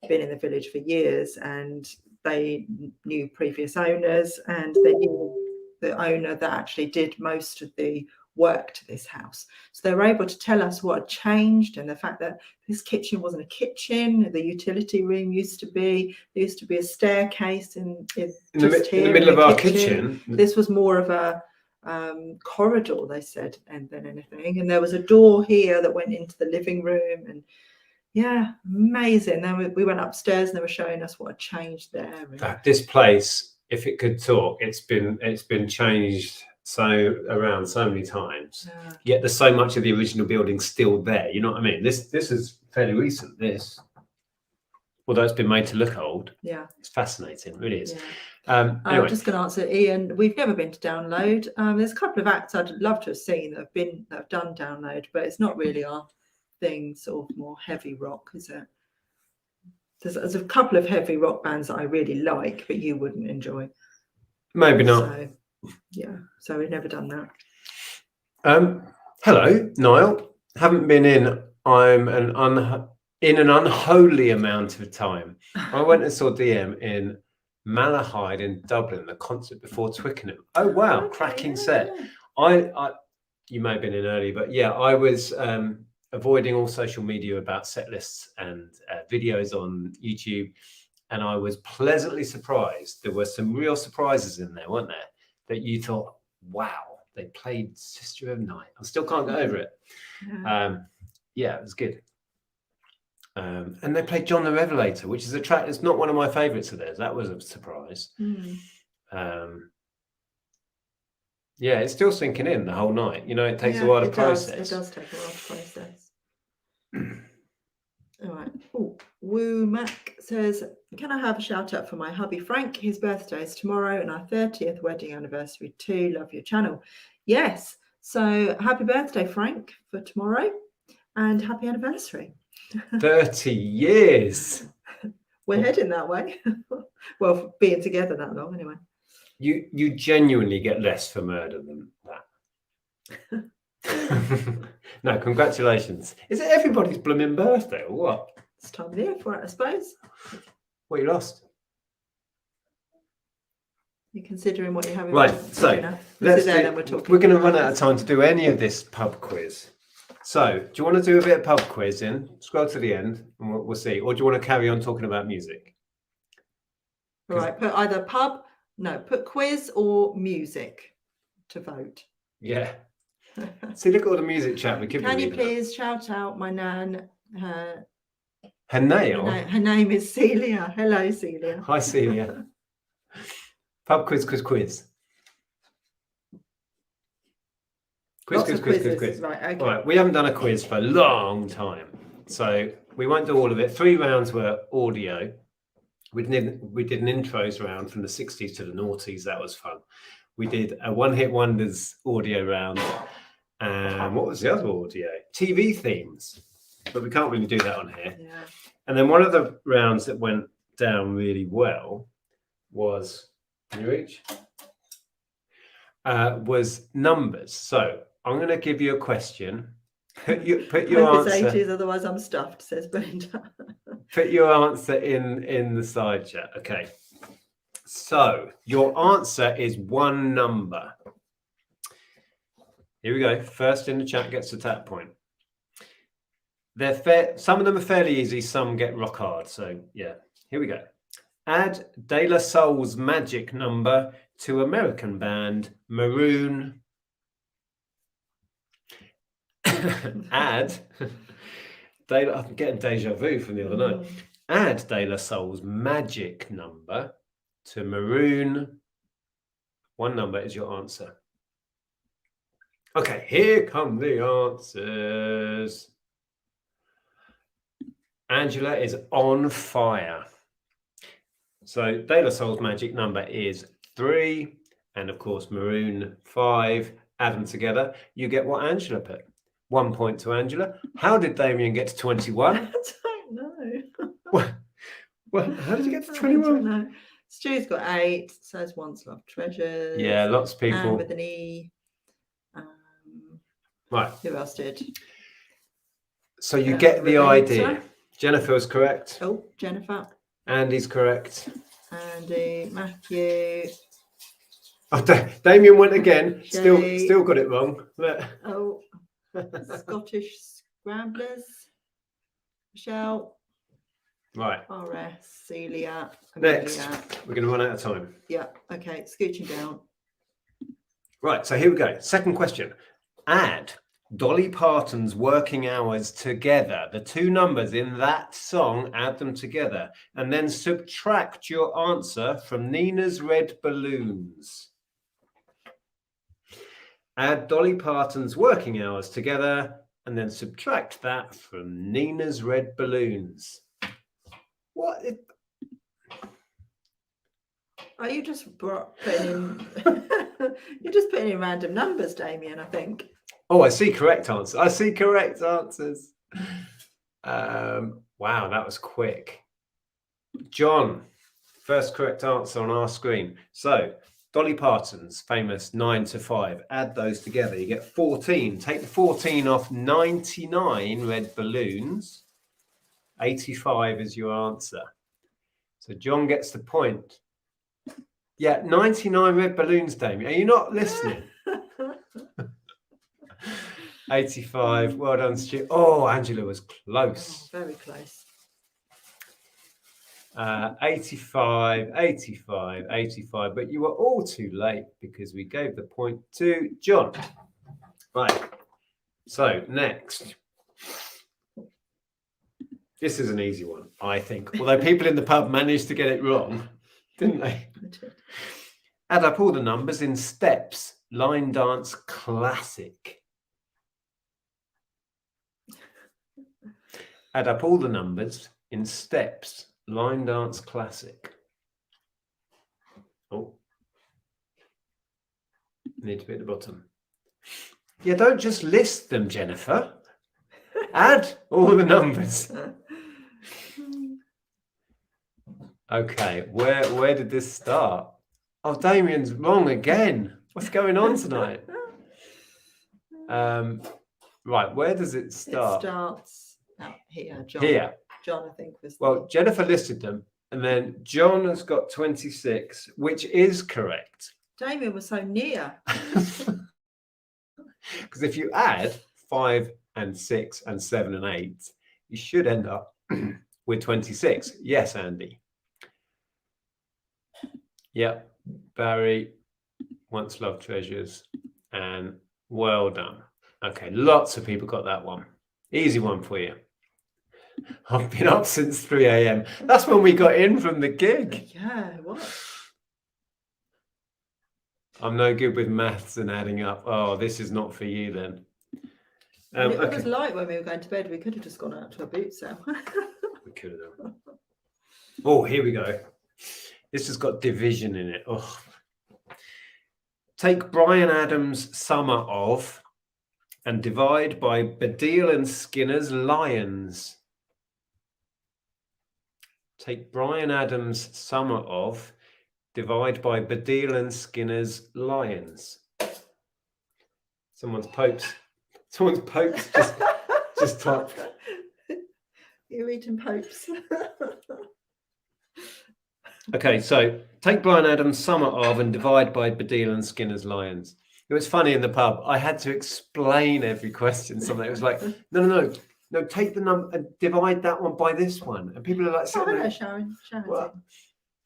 been in the village for years, and they knew previous owners, and they knew the owner that actually did most of the work to this house. So they were able to tell us what had changed, and the fact that this kitchen wasn't a kitchen, the utility room used to be, there used to be a staircase in the middle of our kitchen. This was more of a corridor, they said, and than anything. And there was a door here that went into the living room, and yeah, amazing. Then we went upstairs and they were showing us what had changed there. This place, if it could talk, it's been changed around so many times. Yet there's so much of the original building still there. You know what I mean? This is fairly recent. Although it's been made to look old. Yeah, it's fascinating. It really is. Anyway. I'm just going to answer Ian. We've never been to Download. There's a couple of acts I'd love to have seen that have done Download, but it's not really our thing. Sort of more heavy rock, is it? There's a couple of heavy rock bands that I really like, but you wouldn't enjoy. Maybe not. So, yeah, so we've never done that. Hello, Niall. Haven't been in. I'm in an unholy amount of time. I went and saw DM in Malahide in Dublin, the concert before Twickenham. Oh wow, cracking set. You may have been in early, but yeah, I was avoiding all social media about set lists and videos on YouTube, and I was pleasantly surprised. There were some real surprises in there, weren't there? That you thought, wow, they played Sister of Night. I still can't get over it. Yeah, it was good. And they played John the Revelator, which is a track that's not one of my favourites of theirs. That was a surprise. Yeah, it's still sinking in the whole night. You know, it takes a while to process. It does take a while to process. All right. Oh, Woo Mac says, can I have a shout out for my hubby Frank? His birthday is tomorrow and our 30th wedding anniversary too. Love your channel. Yes. So happy birthday, Frank, for tomorrow, and happy anniversary. 30 years. We're heading that way. Well, for being together that long anyway. You genuinely get less for murder than that. No, congratulations. Is it everybody's blooming birthday or what? It's time of year for it, I suppose. What you lost? You're considering what you're having. Right, so we're going to run out of time to do any of this pub quiz. So, do you want to do a bit of pub quizzing? Scroll to the end and we'll see. Or do you want to carry on talking about music? Right, put either put quiz or music to vote. Yeah. See, look at all the music chat we give. Can you please shout out my nan? Her name is Celia. Hello, Celia. Hi, Celia. Pub quiz. Quiz. Right, okay. Right, we haven't done a quiz for a long time, so we won't do all of it. 3 rounds were audio. We did an intros round from the 60s to the noughties. That was fun. We did a one-hit wonders audio round. And what was the other audio? TV themes. But we can't really do that on here. Yeah. And then one of the rounds that went down really well was, can you reach? Was numbers. So I'm going to give you a question. Put your answer. 80s, otherwise I'm stuffed, says Belinda. Put your answer in the side chat. Okay. So your answer is one number. Here we go. First in the chat gets a tap point. They're fair. Some of them are fairly easy. Some get rock hard. So yeah, here we go. Add De La Soul's magic number to American band Maroon. I'm getting deja vu from the other night. Add De La Soul's magic number to Maroon. One number is your answer. Okay, here come the answers. Angela is on fire. So De La Soul's magic number is 3, and of course Maroon 5. Add them together, you get what Angela put. 1 point to Angela. How did Damien get to 21? I don't know. Well, how did you get to I 21? don't know. Stu's got 8. Says Once Loved Treasures. Yeah, lots of people. And with an E. Right. Who else did? So you get the idea. Jennifer's correct. Oh, Jennifer. Andy's correct. Andy, Matthew. Oh, Damien went again. Still got it wrong. Oh, Scottish Scramblers. Michelle. Right. RS, Celia. Next, Amelia. we're going to run out of time. Yeah. Okay. Scooching down. Right. So here we go. Second question. Add Dolly Parton's Working Hours together. The two numbers in that song, add them together, and then subtract your answer from Nina's Red Balloons. Add Dolly Parton's Working Hours together, and then subtract that from Nina's Red Balloons. What? Oh, you just putting in. You're just putting in random numbers, Damien. I think. Oh, I see correct answers. I see correct answers. Wow, that was quick. John, first correct answer on our screen. So, Dolly Parton's famous 9 to 5. Add those together. You get 14. Take the 14 off 99 red balloons. 85 is your answer. So, John gets the point. Yeah, 99 red balloons, Damien. Are you not listening? 85. Well done, Stu. Oh, Angela was close. Oh, very close. 85, 85, 85. But you were all too late because we gave the point to John. Right. So next. This is an easy one, I think. Although people in the pub managed to get it wrong, didn't they? Add up all the numbers in steps. Line dance classic. Add up all the numbers in steps. Line dance classic. Oh. Need to be at the bottom. Yeah, don't just list them, Jennifer. Add all the numbers. Okay, where did this start? Oh, Damien's wrong again. What's going on tonight? Right, where does it start? It starts out here, John. Here. John, I think was. Well, Jennifer listed them, and then John has got 26, which is correct. Damien was so near. Because if you add 5 and 6 and 7 and 8, you should end up with 26. Yes, Andy. Yep. Barry, Once Loved Treasures, and well done. Okay, lots of people got that one. Easy one for you. I've been up since 3 a.m. That's when we got in from the gig. Yeah, what? I'm no good with maths and adding up. Oh, this is not for you then. It was light when we were going to bed. We could have just gone out to a boot sale. We could have done. Oh, here we go. This has got division in it. Oh. Take Bryan Adams' Summer of and divide by Baddiel and Skinner's Lions. Take Bryan Adams' Summer of, divide by Baddiel and Skinner's Lions. Someone's popes just typed. You're eating popes. Okay, so take Bryan Adams' Summer of and divide by Baddiel and Skinner's Lions. It was funny in the pub. I had to explain every question. Something it was like, no, take the number and divide that one by this one. And people are like, oh, hello, Sharon. Well,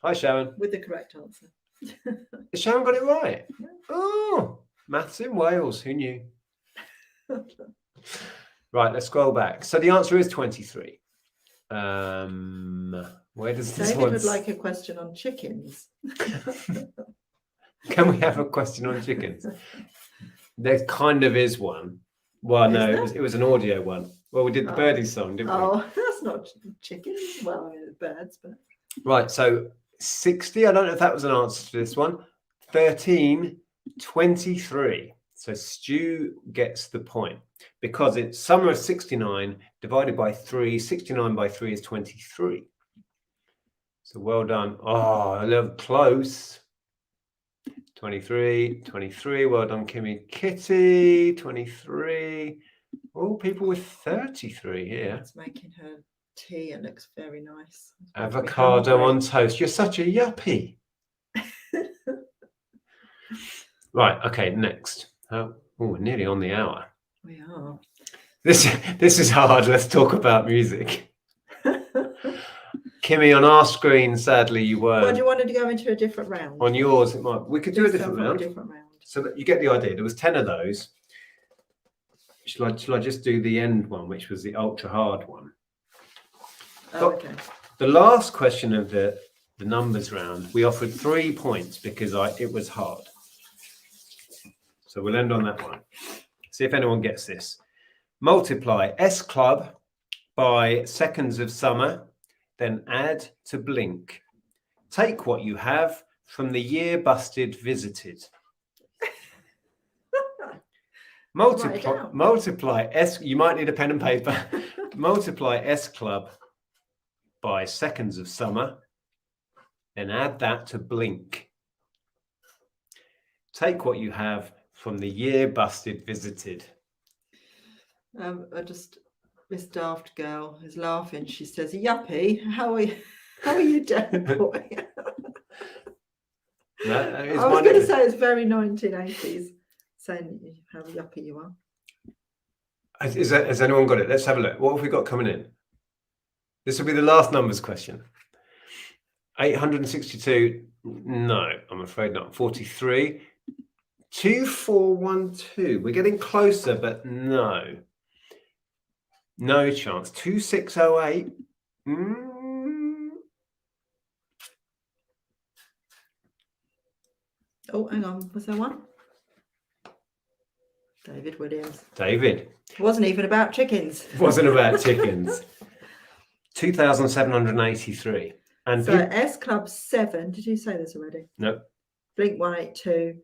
hi, Sharon. With the correct answer. Has Sharon got it right? Yeah. Oh, maths in Wales. Who knew? Right, let's scroll back. So the answer is 23. Where does this David one? would like a question on chickens. Can we have a question on chickens? There kind of is one. Well, no, it was an audio one. Well, we did the birdie song, didn't we? Oh, that's not chickens. Well, I mean, it's birds, but right. So 60. I don't know if that was an answer to this one. 13, 23. So Stu gets the point because it's summer of 69 divided by 3. 69 by 3 is 23. So well done. Oh, a little close. 23, 23. Well done, Kimmy. Kitty, 23. Oh, people with 33 here. It's making her tea. It looks very nice. Avocado on toast. You're such a yuppie. Right. Okay. Next. Oh, we're nearly on the hour. We are. This is hard. Let's talk about music. Kimmy, on our screen, sadly, you weren't. Well, do you want to go into a different round? On yours, it might. We could do a different round. round. So that you get the idea. There was 10 of those. Shall I just do the end one, which was the ultra hard one? Oh, okay. The last question of the numbers round, we offered 3 points because it was hard. So we'll end on that one. See if anyone gets this. Multiply S Club by Seconds of Summer, then add to Blink. Take what you have from the year busted visited. Multiply S. You might need a pen and paper. Multiply S Club by Seconds of Summer, then add that to Blink. Take what you have from the year busted visited. Miss Daft Girl is laughing. She says, "Yuppie, how are you doing, boy?" I was going to say it's very 1980s, saying how yuppie you are. Has anyone got it? Let's have a look. What have we got coming in? This will be the last numbers question. 862. No, I'm afraid not. 43. 2412. We're getting closer, but no. No chance. 2608. Oh, hang on. Was there one? David Williams. David. It wasn't even about chickens. It wasn't about chickens. 2,783. And so S Club 7. Did you say this already? No. Blink 182.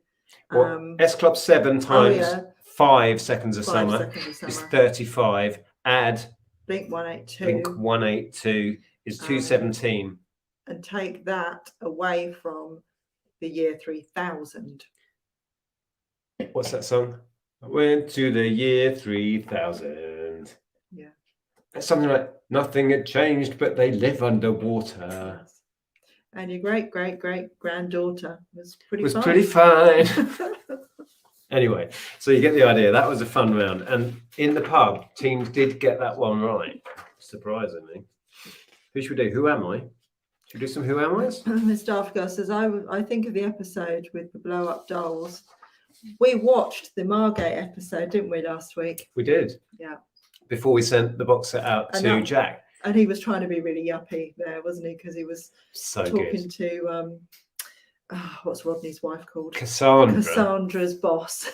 Well, S Club 7 times 5 Seconds of Summer is 35. Add Blink 182. Blink 182 is 217. And take that away from the year 3000. What's that song? I went to the year 3000. Yeah. It's something like nothing had changed, but they live underwater. Yes. And your great-great-great-granddaughter was pretty fine. Anyway, so you get the idea. That was a fun round. And in the pub, teams did get that one right, surprisingly. Who should we do? Who am I? Should we do some Who Am I's? Miss Darfgar says, I think of the episode with the blow-up dolls. We watched the Margate episode, didn't we, last week? We did. Yeah. Before we sent the box set out to Jack. And he was trying to be really yuppie there, wasn't he? Because he was talking to, what's Rodney's wife called? Cassandra's boss.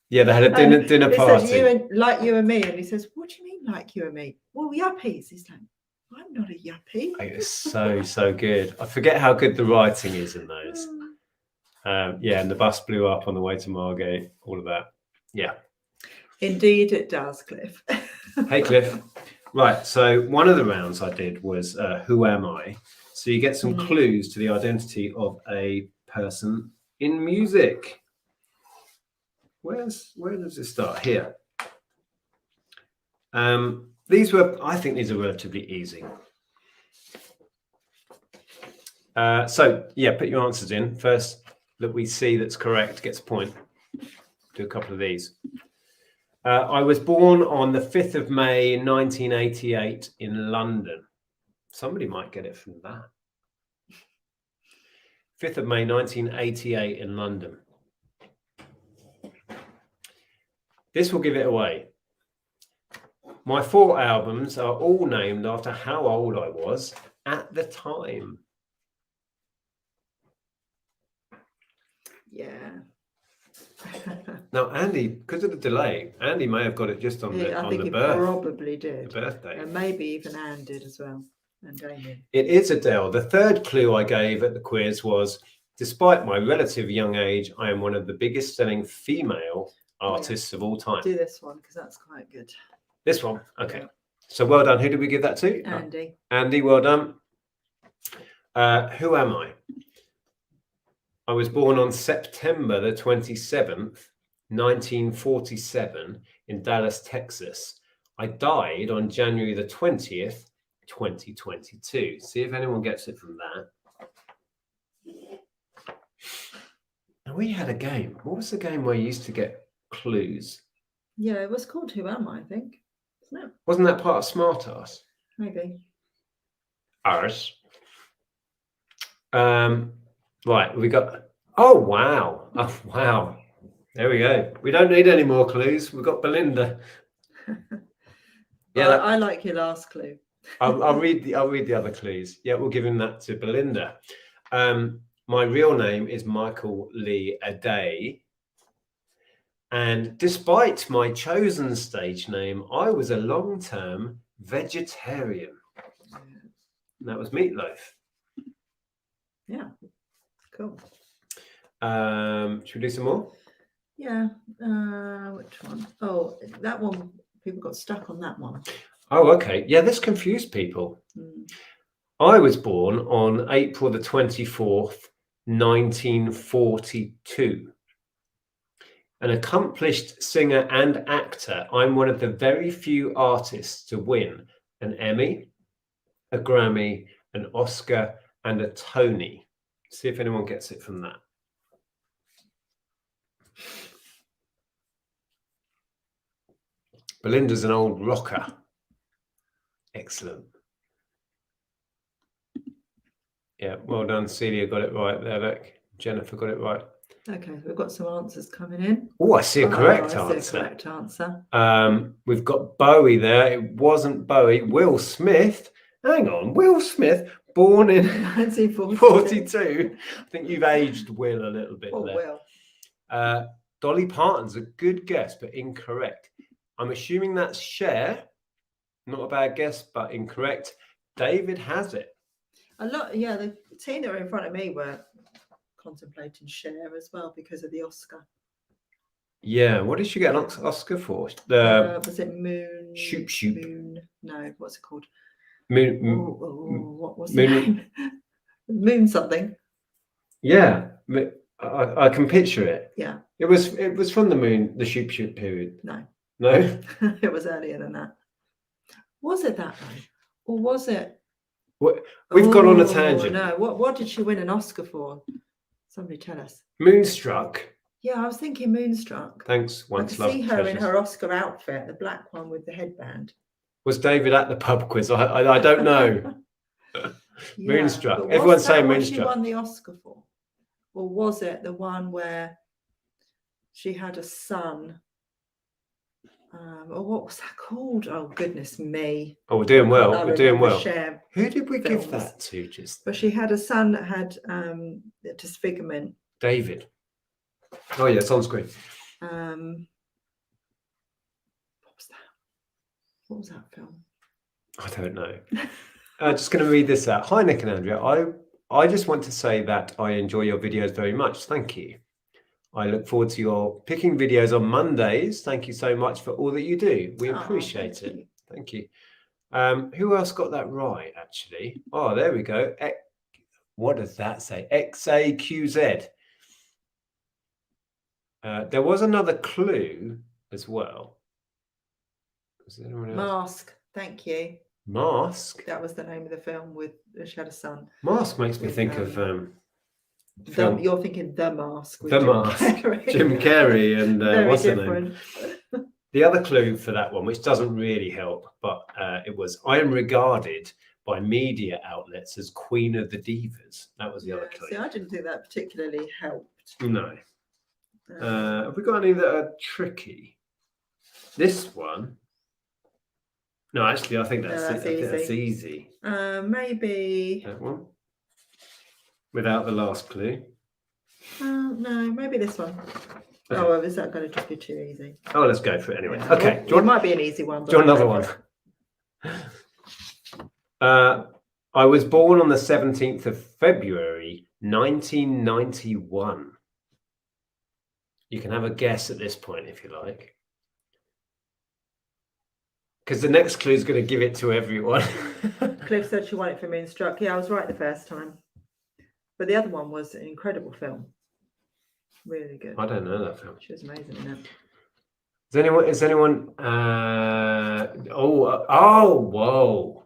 Yeah, they had a dinner party. Says, like you and me. And he says, what do you mean like you and me? Well, yuppies. He's like, I'm not a yuppie. It's so good. I forget how good the writing is in those. Yeah, and the bus blew up on the way to Margate, all of that. Yeah. Indeed it does, Cliff. Hey, Cliff. Right, so one of the rounds I did was Who Am I? So you get some clues to the identity of a person in music. Where does it start? Here. I think these are relatively easy. So yeah, put your answers in. First that we see that's correct gets a point. Do a couple of these. I was born on the 5th of May, 1988 in London. Somebody might get it from that. 5th of May, 1988 in London. This will give it away. My 4 albums are all named after how old I was at the time. Yeah. Now, Andy, because of the delay, Andy may have got it just on the I think he birth. probably did. The birthday. And maybe even Anne did as well. And Damien. It is Adele. The third clue I gave at the quiz was, despite my relative young age, I am one of the biggest selling female artists of all time. Do this one because that's quite good. This one? Okay. Yeah. So well done. Who did we give that to? Andy. Andy, well done. Who am I? I was born on September the 27th, 1947 in Dallas, Texas. I died on January the 20th, 2022. See if anyone gets it from that. And we had a game. What was the game where you used to get clues? Yeah, it was called Who Am I think. Isn't it? Wasn't that part of Smart Ass? Maybe. Ours. Right, we got. Oh wow! Oh wow! There we go. We don't need any more clues. We've got Belinda. Yeah, I like your last clue. I'll read the other clues. Yeah, we'll give him that to Belinda. My real name is Michael Lee Aday, and despite my chosen stage name, I was a long-term vegetarian. And that was Meatloaf. Yeah, cool. Should we do some more? Yeah. Which one? Oh, that one. People got stuck on that one. Oh, okay. Yeah, this confused people. I was born on April the 24th, 1942. An accomplished singer and actor, I'm one of the very few artists to win an Emmy, a Grammy, an Oscar, and a Tony. See if anyone gets it from that. Belinda's an old rocker. Excellent. Yeah, well done. Celia got it right there. Look, Jennifer got it right. Okay, we've got some answers coming in. Oh, I see a correct I see answer. a correct answer. We've got Bowie there. It wasn't Bowie. Will Smith. Hang on, Will Smith, born in 1942. I think you've aged Will a little bit there. Will. Dolly Parton's a good guess, but incorrect. I'm assuming that's Cher. Not a bad guess, but incorrect. David has it. A lot, yeah. The team that were in front of me were contemplating Cher as well because of the Oscar. Yeah, what did she get an Oscar for? Was it Moon? Shoop Shoop. Moon. No, what's it called? Moon. What was the name? Moon something. Yeah, I can picture it. Yeah. It was from the Moon, the Shoop Shoop period. No. No. It was earlier than that. Was it that though, or was it? We've gone on a tangent. No. What did she win an Oscar for? Somebody tell us. Moonstruck. Yeah, I was thinking Moonstruck. Thanks. Once loved. I can see her in her Oscar outfit, the black one with the headband. Was David at the pub quiz? I don't know. Yeah, Moonstruck. Everyone's saying Moonstruck. What she won the Oscar for, or was it the one where she had a son? Or what was that called? Oh goodness me! Oh, we're doing well. We're doing well. Who did we films. give that to? Just. But she had a son that had disfigurement. David. Oh yeah, it's on screen. What was that? What was that film? I don't know. I'm just going to read this out. Hi, Nick and Andrea. I just want to say that I enjoy your videos very much. Thank you. I look forward to your picking videos on Mondays. Thank you so much for all that you do. We appreciate it. Thank you. Who else got that right, actually? Oh, there we go. What does that say? XAQZ. There was another clue as well. Mask. Thank you. Mask? That was the name of the film with she had a son. Mask makes me think of... you're thinking The Mask. The Mask. Jim Carrey and what's the name? The other clue for that one, which doesn't really help, but it was, I am regarded by media outlets as Queen of the Divas. That was the other clue. See, I didn't think that particularly helped. No. Have we got any that are tricky? This one. No, actually, I think that's easy. Maybe that one. Without the last clue. No, maybe this one. Oh, is that going to just be too easy? Oh, let's go for it anyway. Okay. It might be an easy one. Do you want another one? I was born on the 17th of February, 1991. You can have a guess at this point if you like. Because the next clue is going to give it to everyone. Cliff said she won it for Moonstruck. Yeah, I was right the first time. But the other one was an incredible film. Really good. I don't know that film. She was amazing in it. Is anyone whoa.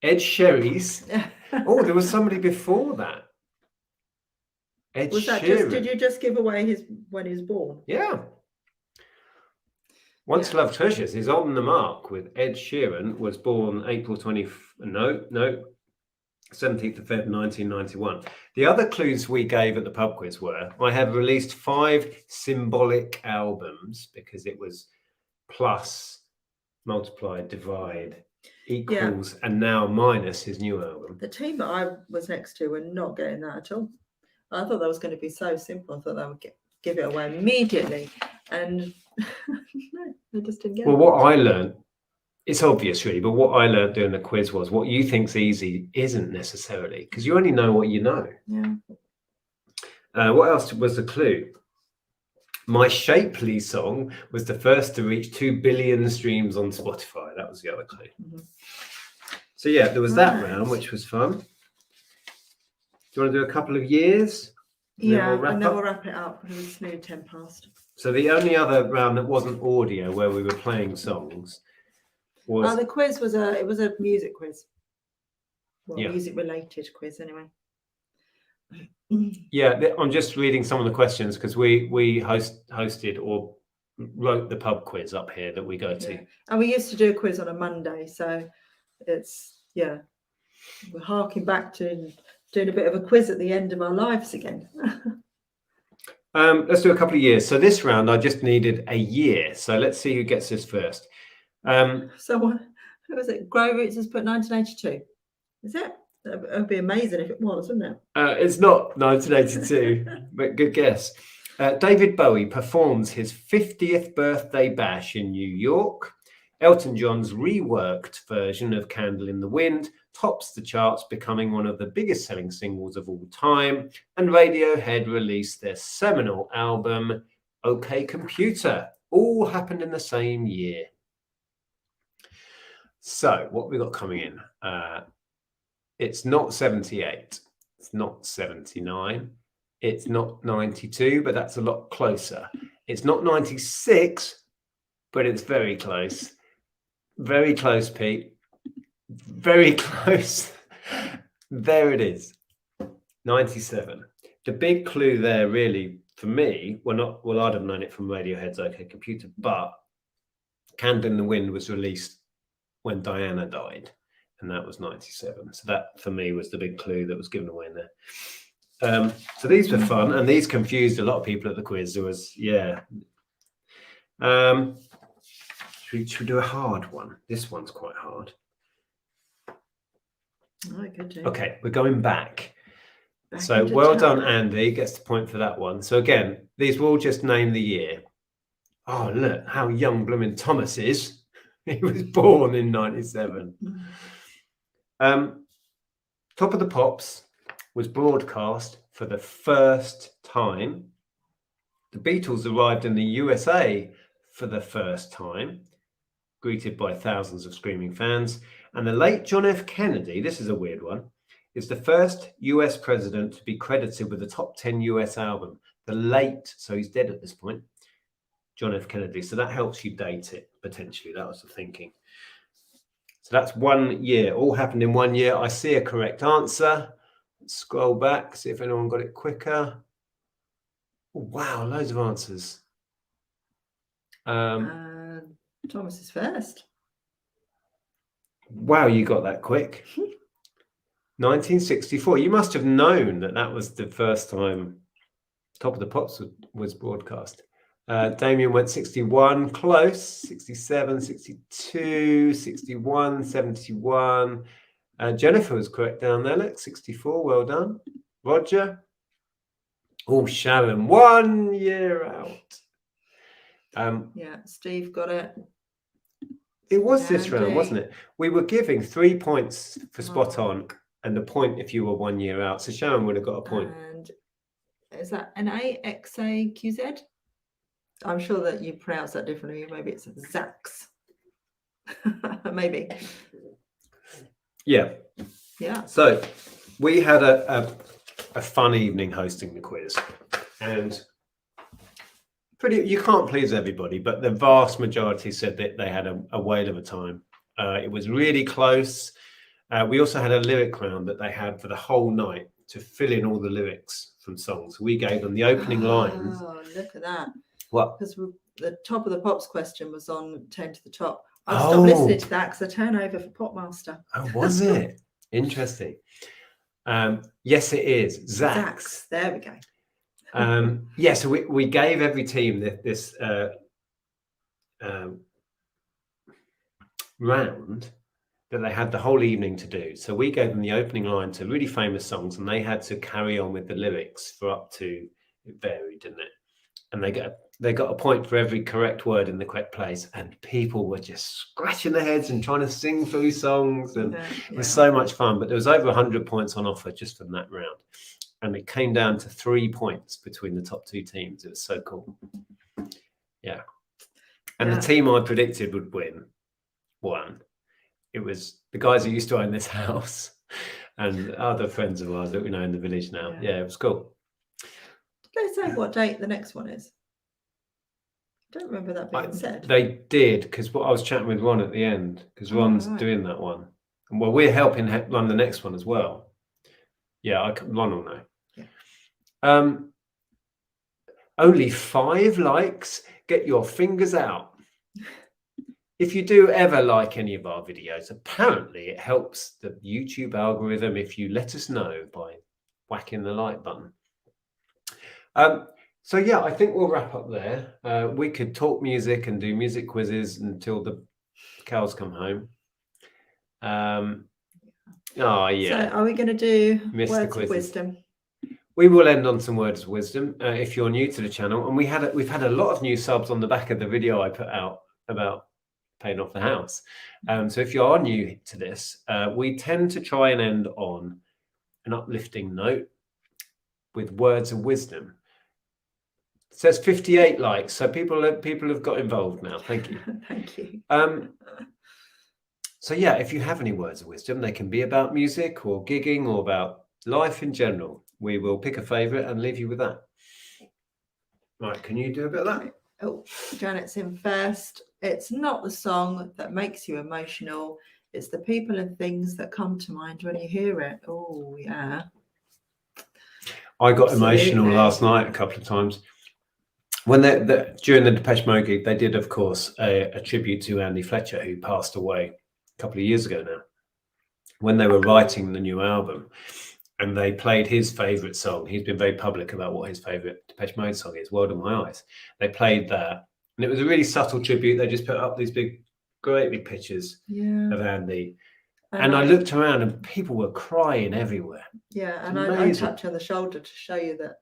Ed Sheeran's. Oh, there was somebody before that. Ed Sheeran. Did you just give away when he was born? Yeah. Once Love Treasures is on the mark with Ed Sheeran, was born April 17th of Feb 1991. The other clues we gave at the pub quiz were, I have released 5 symbolic albums, because it was plus, multiply, divide, equals, and now minus his new album. The team that I was next to were not getting that at all. I thought that was going to be so simple. I thought they would give it away immediately. And no, they just didn't get it. Well, what I learned, it's obvious really, but what I learned doing the quiz was what you think's easy isn't necessarily, because you only know what you know. Yeah. What else was the clue? My Shapely song was the first to reach 2 billion streams on Spotify. That was the other clue. Mm-hmm. So yeah, there was that round, which was fun. Do you want to do a couple of years? Yeah, and then we'll wrap it up because it's nearly 10 past. So the only other round that wasn't audio, where we were playing songs, was the quiz was a music quiz. Well, music related quiz anyway. Yeah, I'm just reading some of the questions because we hosted or wrote the pub quiz up here that we go to. Yeah. And we used to do a quiz on a Monday, so it's we're harking back to doing a bit of a quiz at the end of our lives again. Let's do a couple of years. So this round I just needed a year. So let's see who gets this first. So what? Who was it? Grey Roots has put 1982. Is it? That would be amazing if it was, wouldn't it? It's not 1982, but good guess. David Bowie performs his 50th birthday bash in New York. Elton John's reworked version of Candle in the Wind tops the charts, becoming one of the biggest selling singles of all time. And Radiohead released their seminal album, OK Computer. All happened in the same year. So what have we got coming in? It's not 78. It's not 79. It's not 92, but that's a lot closer. It's not 96, but it's very close. Very close, Pete. Very close. There it is. 97. The big clue there really, for me, I'd have known it from Radiohead's OK Computer, but Candle in the Wind was released when Diana died, and that was 97. So that, for me, was the big clue that was given away in there. So these were fun, and these confused a lot of people at the quiz. There was, should we do a hard one? This one's quite hard. Okay, we're going back. So well done, Andy. Gets the point for that one. So again, these will just name the year. Oh, look how young blooming Thomas is. He was born in 97. Top of the Pops was broadcast for the first time. The Beatles arrived in the USA for the first time, greeted by thousands of screaming fans. And the late John F. Kennedy, this is a weird one, is the first US president to be credited with a top 10 US album. The late, so he's dead at this point, John F. Kennedy. So that helps you date it, potentially. That was the thinking. So that's 1 year. All happened in 1 year. I see a correct answer. Let's scroll back, see if anyone got it quicker. Oh, wow, loads of answers. Thomas is first. Wow, you got that quick. 1964. You must have known that was the first time Top of the Pops was broadcast. Damien went 61, close, 67, 62, 61, 71. Jennifer was correct down there, look, 64, well done. Roger. Oh, Sharon, 1 year out. Steve got it. It was this round, Andy. wasn't it? We were giving 3 points for spot on, and a point if you were 1 year out. So Sharon would have got a point. And is that NAXAQZ? I'm sure that you pronounce that differently. Maybe it's Zax. Maybe. Yeah. Yeah. So we had a fun evening hosting the quiz, and you can't please everybody, but the vast majority said that they had a whale of a time. It was really close. We also had a lyric round that they had for the whole night to fill in all the lyrics from songs. We gave them the opening lines. Oh, look at that. What? Because the top of the pops question was on 10 to the top. I stopped listening to that because I turn over for Popmaster. Oh, was it? Interesting. Yes, it is. Zax. There we go. Yeah, so we gave every team this round that they had the whole evening to do. So we gave them the opening line to really famous songs, and they had to carry on with the lyrics for up to, it varied, didn't it? And they got a point for every correct word in the correct place, and people were just scratching their heads and trying to sing through songs, and it was so much fun. But there was over 100 points on offer just from that round, and it came down to 3 points between the top two teams. It was so cool. Yeah. And the team I predicted would won. It was the guys who used to own this house and other friends of ours that we know in the village now. Yeah, it was cool. Did they say what date the next one is? I don't remember that being said. They did, because I was chatting with Ron at the end, because Ron's doing that one. And well, we're helping run the next one as well. Yeah, Ron will know. Yeah. Only 5 likes. Get your fingers out. If you do ever like any of our videos, apparently it helps the YouTube algorithm if you let us know by whacking the like button. So yeah, I think we'll wrap up there. We could talk music and do music quizzes until the cows come home. Oh yeah. So are we going to do Words of wisdom? We will end on some words of wisdom. If you're new to the channel, and we've had a lot of new subs on the back of the video I put out about paying off the house. So if you are new to this, we tend to try and end on an uplifting note with words of wisdom. It says 58 likes, so people have got involved now. Thank you. Thank you. So yeah, if you have any words of wisdom, they can be about music or gigging or about life in general. We will pick a favourite and leave you with that. Right, can you do a bit of that? Oh, Janet's in first. It's not the song that makes you emotional. It's the people and things that come to mind when you hear it. Oh, yeah. I got emotional last night a couple of times. When during the Depeche Mode gig, they did, of course, a tribute to Andy Fletcher, who passed away a couple of years ago now, when they were writing the new album. And they played his favourite song. He's been very public about what his favourite Depeche Mode song is, World in My Eyes. They played that. And it was a really subtle tribute. They just put up these great big pictures of Andy. And I looked around and people were crying everywhere. Yeah, and I tapped you on the shoulder to show you that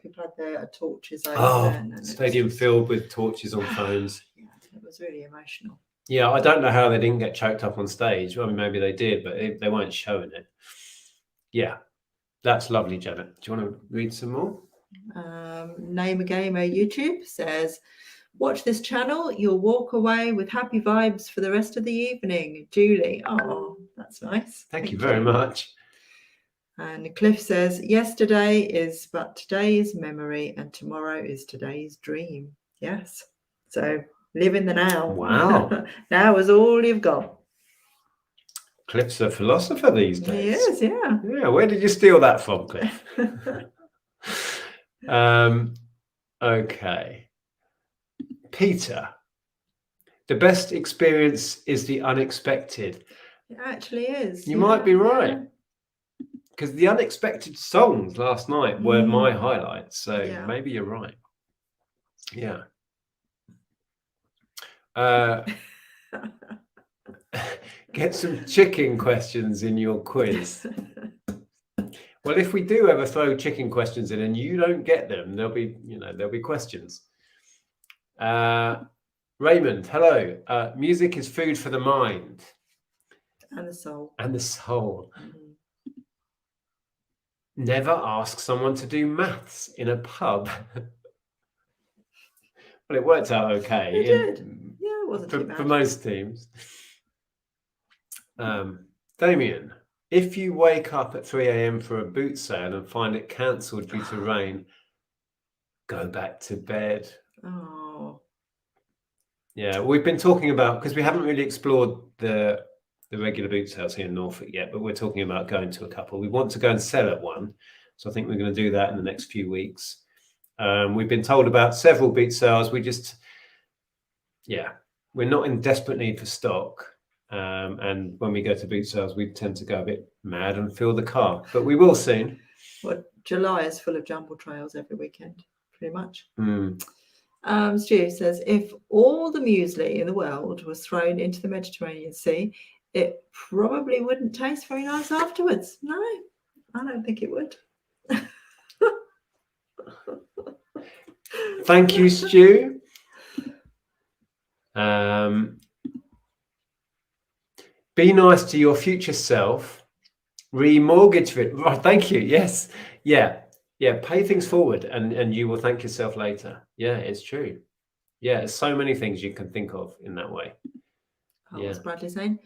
people had their torches over there. And stadium filled with torches on phones. Yeah, it was really emotional. Yeah, I don't know how they didn't get choked up on stage. I mean, maybe they did, but they weren't showing it. Yeah, that's lovely, Janet. Do you want to read some more? Name a Gamer YouTube says, watch this channel. You'll walk away with happy vibes for the rest of the evening. Julie. Oh, that's nice. Thank you very much. And Cliff says, yesterday is but today's memory and tomorrow is today's dream. Yes. So live in the now. Wow. Now is all you've got. Cliff's a philosopher these days. He is, yeah. Yeah, where did you steal that from, Cliff? Okay. Peter, the best experience is the unexpected. It actually is. You might be right. Because the unexpected songs last night were my highlights. So maybe you're right. Yeah. Get some chicken questions in your quiz. Well, if we do ever throw chicken questions in and you don't get them, there'll be questions. Right. Raymond, hello. Music is food for the mind. And the soul. And the soul. Mm. Never ask someone to do maths in a pub. Well, it worked out okay. It did. Yeah, it wasn't too bad. For most teams. Damien, if you wake up at 3 a.m. for a boot sale and find it cancelled due to rain, go back to bed. Oh. Yeah, we've been talking about, because we haven't really explored the regular boot sales here in Norfolk yet, but we're talking about going to a couple. We want to go and sell at one. So I think we're going to do that in the next few weeks. We've been told about several boot sales. We're not in desperate need for stock. And when we go to boot sales, we tend to go a bit mad and fill the car, but we will soon. Well, July is full of jumble trails every weekend, pretty much. Mm. Stu says, if all the muesli in the world was thrown into the Mediterranean Sea, it probably wouldn't taste very nice afterwards. No, I don't think it would. Thank you, Stu. Be nice to your future self. Remortgage it. Right, thank you. Yes. Yeah. Pay things forward and you will thank yourself later. Yeah, it's true. Yeah, there's so many things you can think of in that way. What's Bradley saying?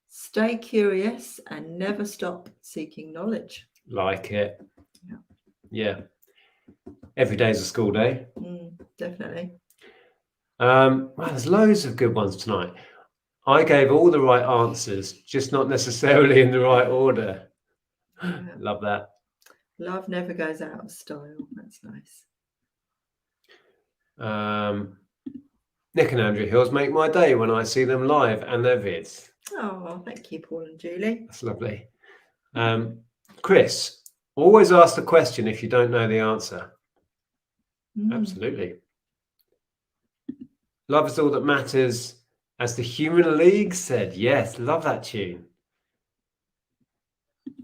Stay curious and never stop seeking knowledge. Like it. Yeah. Every day is a school day. Definitely. Wow, there's loads of good ones tonight. I gave all the right answers, just not necessarily in the right order. Yeah. Love that. Love never goes out of style. That's nice. Nick and Andrea Hills make my day when I see them live and their vids. Oh, thank you, Paul and Julie. That's lovely. Chris, always ask the question if you don't know the answer. Absolutely. Love is all that matters, as the Human League said. Yes, love that tune.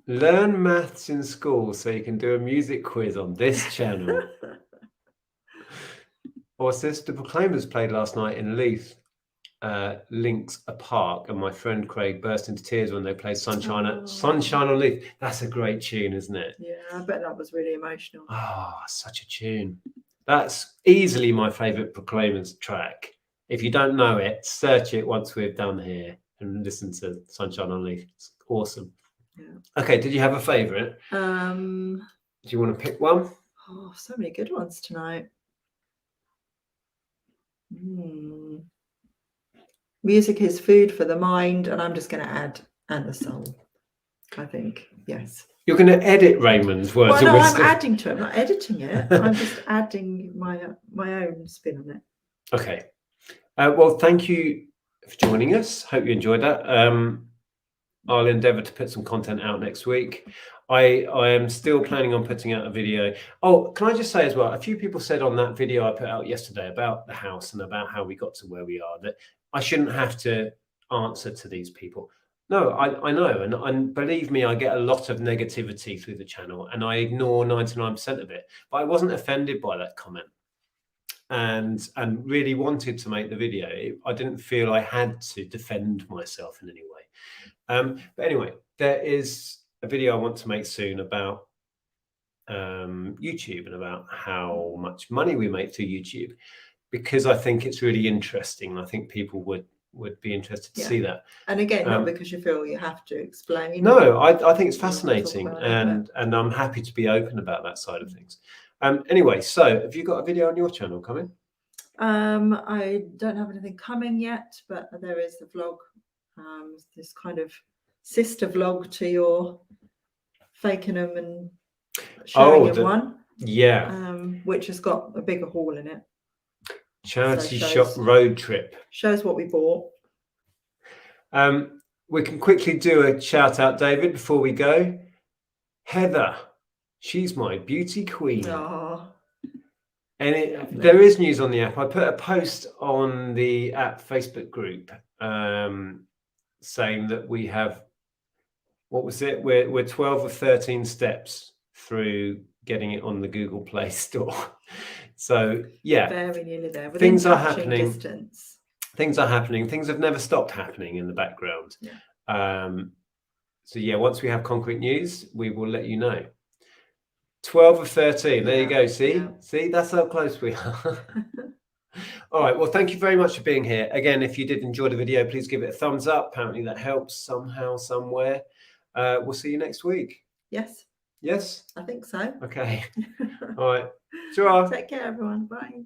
Learn maths in school so you can do a music quiz on this channel. Or Sister Proclaimers played last night in Leith, Links a Park, and my friend Craig burst into tears when they played Sunshine on Leith. That's a great tune, isn't it? Yeah, I bet that was really emotional. Oh, such a tune. That's easily my favourite Proclaimers track. If you don't know it, search it once we're done here and listen to Sunshine on Leith. It's awesome. Yeah. Okay, did you have a favourite? Do you want to pick one? Oh, so many good ones tonight. Music is food for the mind, and I'm just going to add and the soul. I think, yes. You're going to edit Raymond's words. Well, no, I'm adding to it. I'm not editing it. I'm just adding my own spin on it. Okay. Well, thank you for joining us. Hope you enjoyed that. I'll endeavour to put some content out next week. I am still planning on putting out a video. Oh, can I just say as well, a few people said on that video I put out yesterday about the house and about how we got to where we are, that I shouldn't have to answer to these people. No, I know. And believe me, I get a lot of negativity through the channel and I ignore 99% of it. But I wasn't offended by that comment and really wanted to make the video. I didn't feel I had to defend myself in any way. But anyway, there is a video I want to make soon about YouTube and about how much money we make through YouTube, because I think it's really interesting. I think people would be interested to see that. And again, not because you feel you have to explain. No, I think it's fascinating, and I'm happy to be open about that side of things. Anyway, so have you got a video on your channel coming? I don't have anything coming yet, but there is the vlog, this kind of sister vlog to your faking them and showing them one. Yeah. Which has got a bigger haul in it. Charity shop road trip. Shows what we bought. We can quickly do a shout out, David, before we go. Heather, she's my beauty queen. Oh, and there is news on the app. I put a post on the app Facebook group saying that we have, what was it? We're 12 or 13 steps through getting it on the Google Play Store. So yeah, very nearly there. Things are happening. Distance. things are happening. Things have never stopped happening in the background. Yeah. So yeah, once we have concrete news, we will let you know. 12 of 13. There you go. See, that's how close we are. All right. Well, thank you very much for being here. Again, if you did enjoy the video, please give it a thumbs up. Apparently that helps somehow, somewhere. We'll see you next week. Yes. Yes? I think so. Okay. All right. Ta-ra. Take care, everyone. Bye.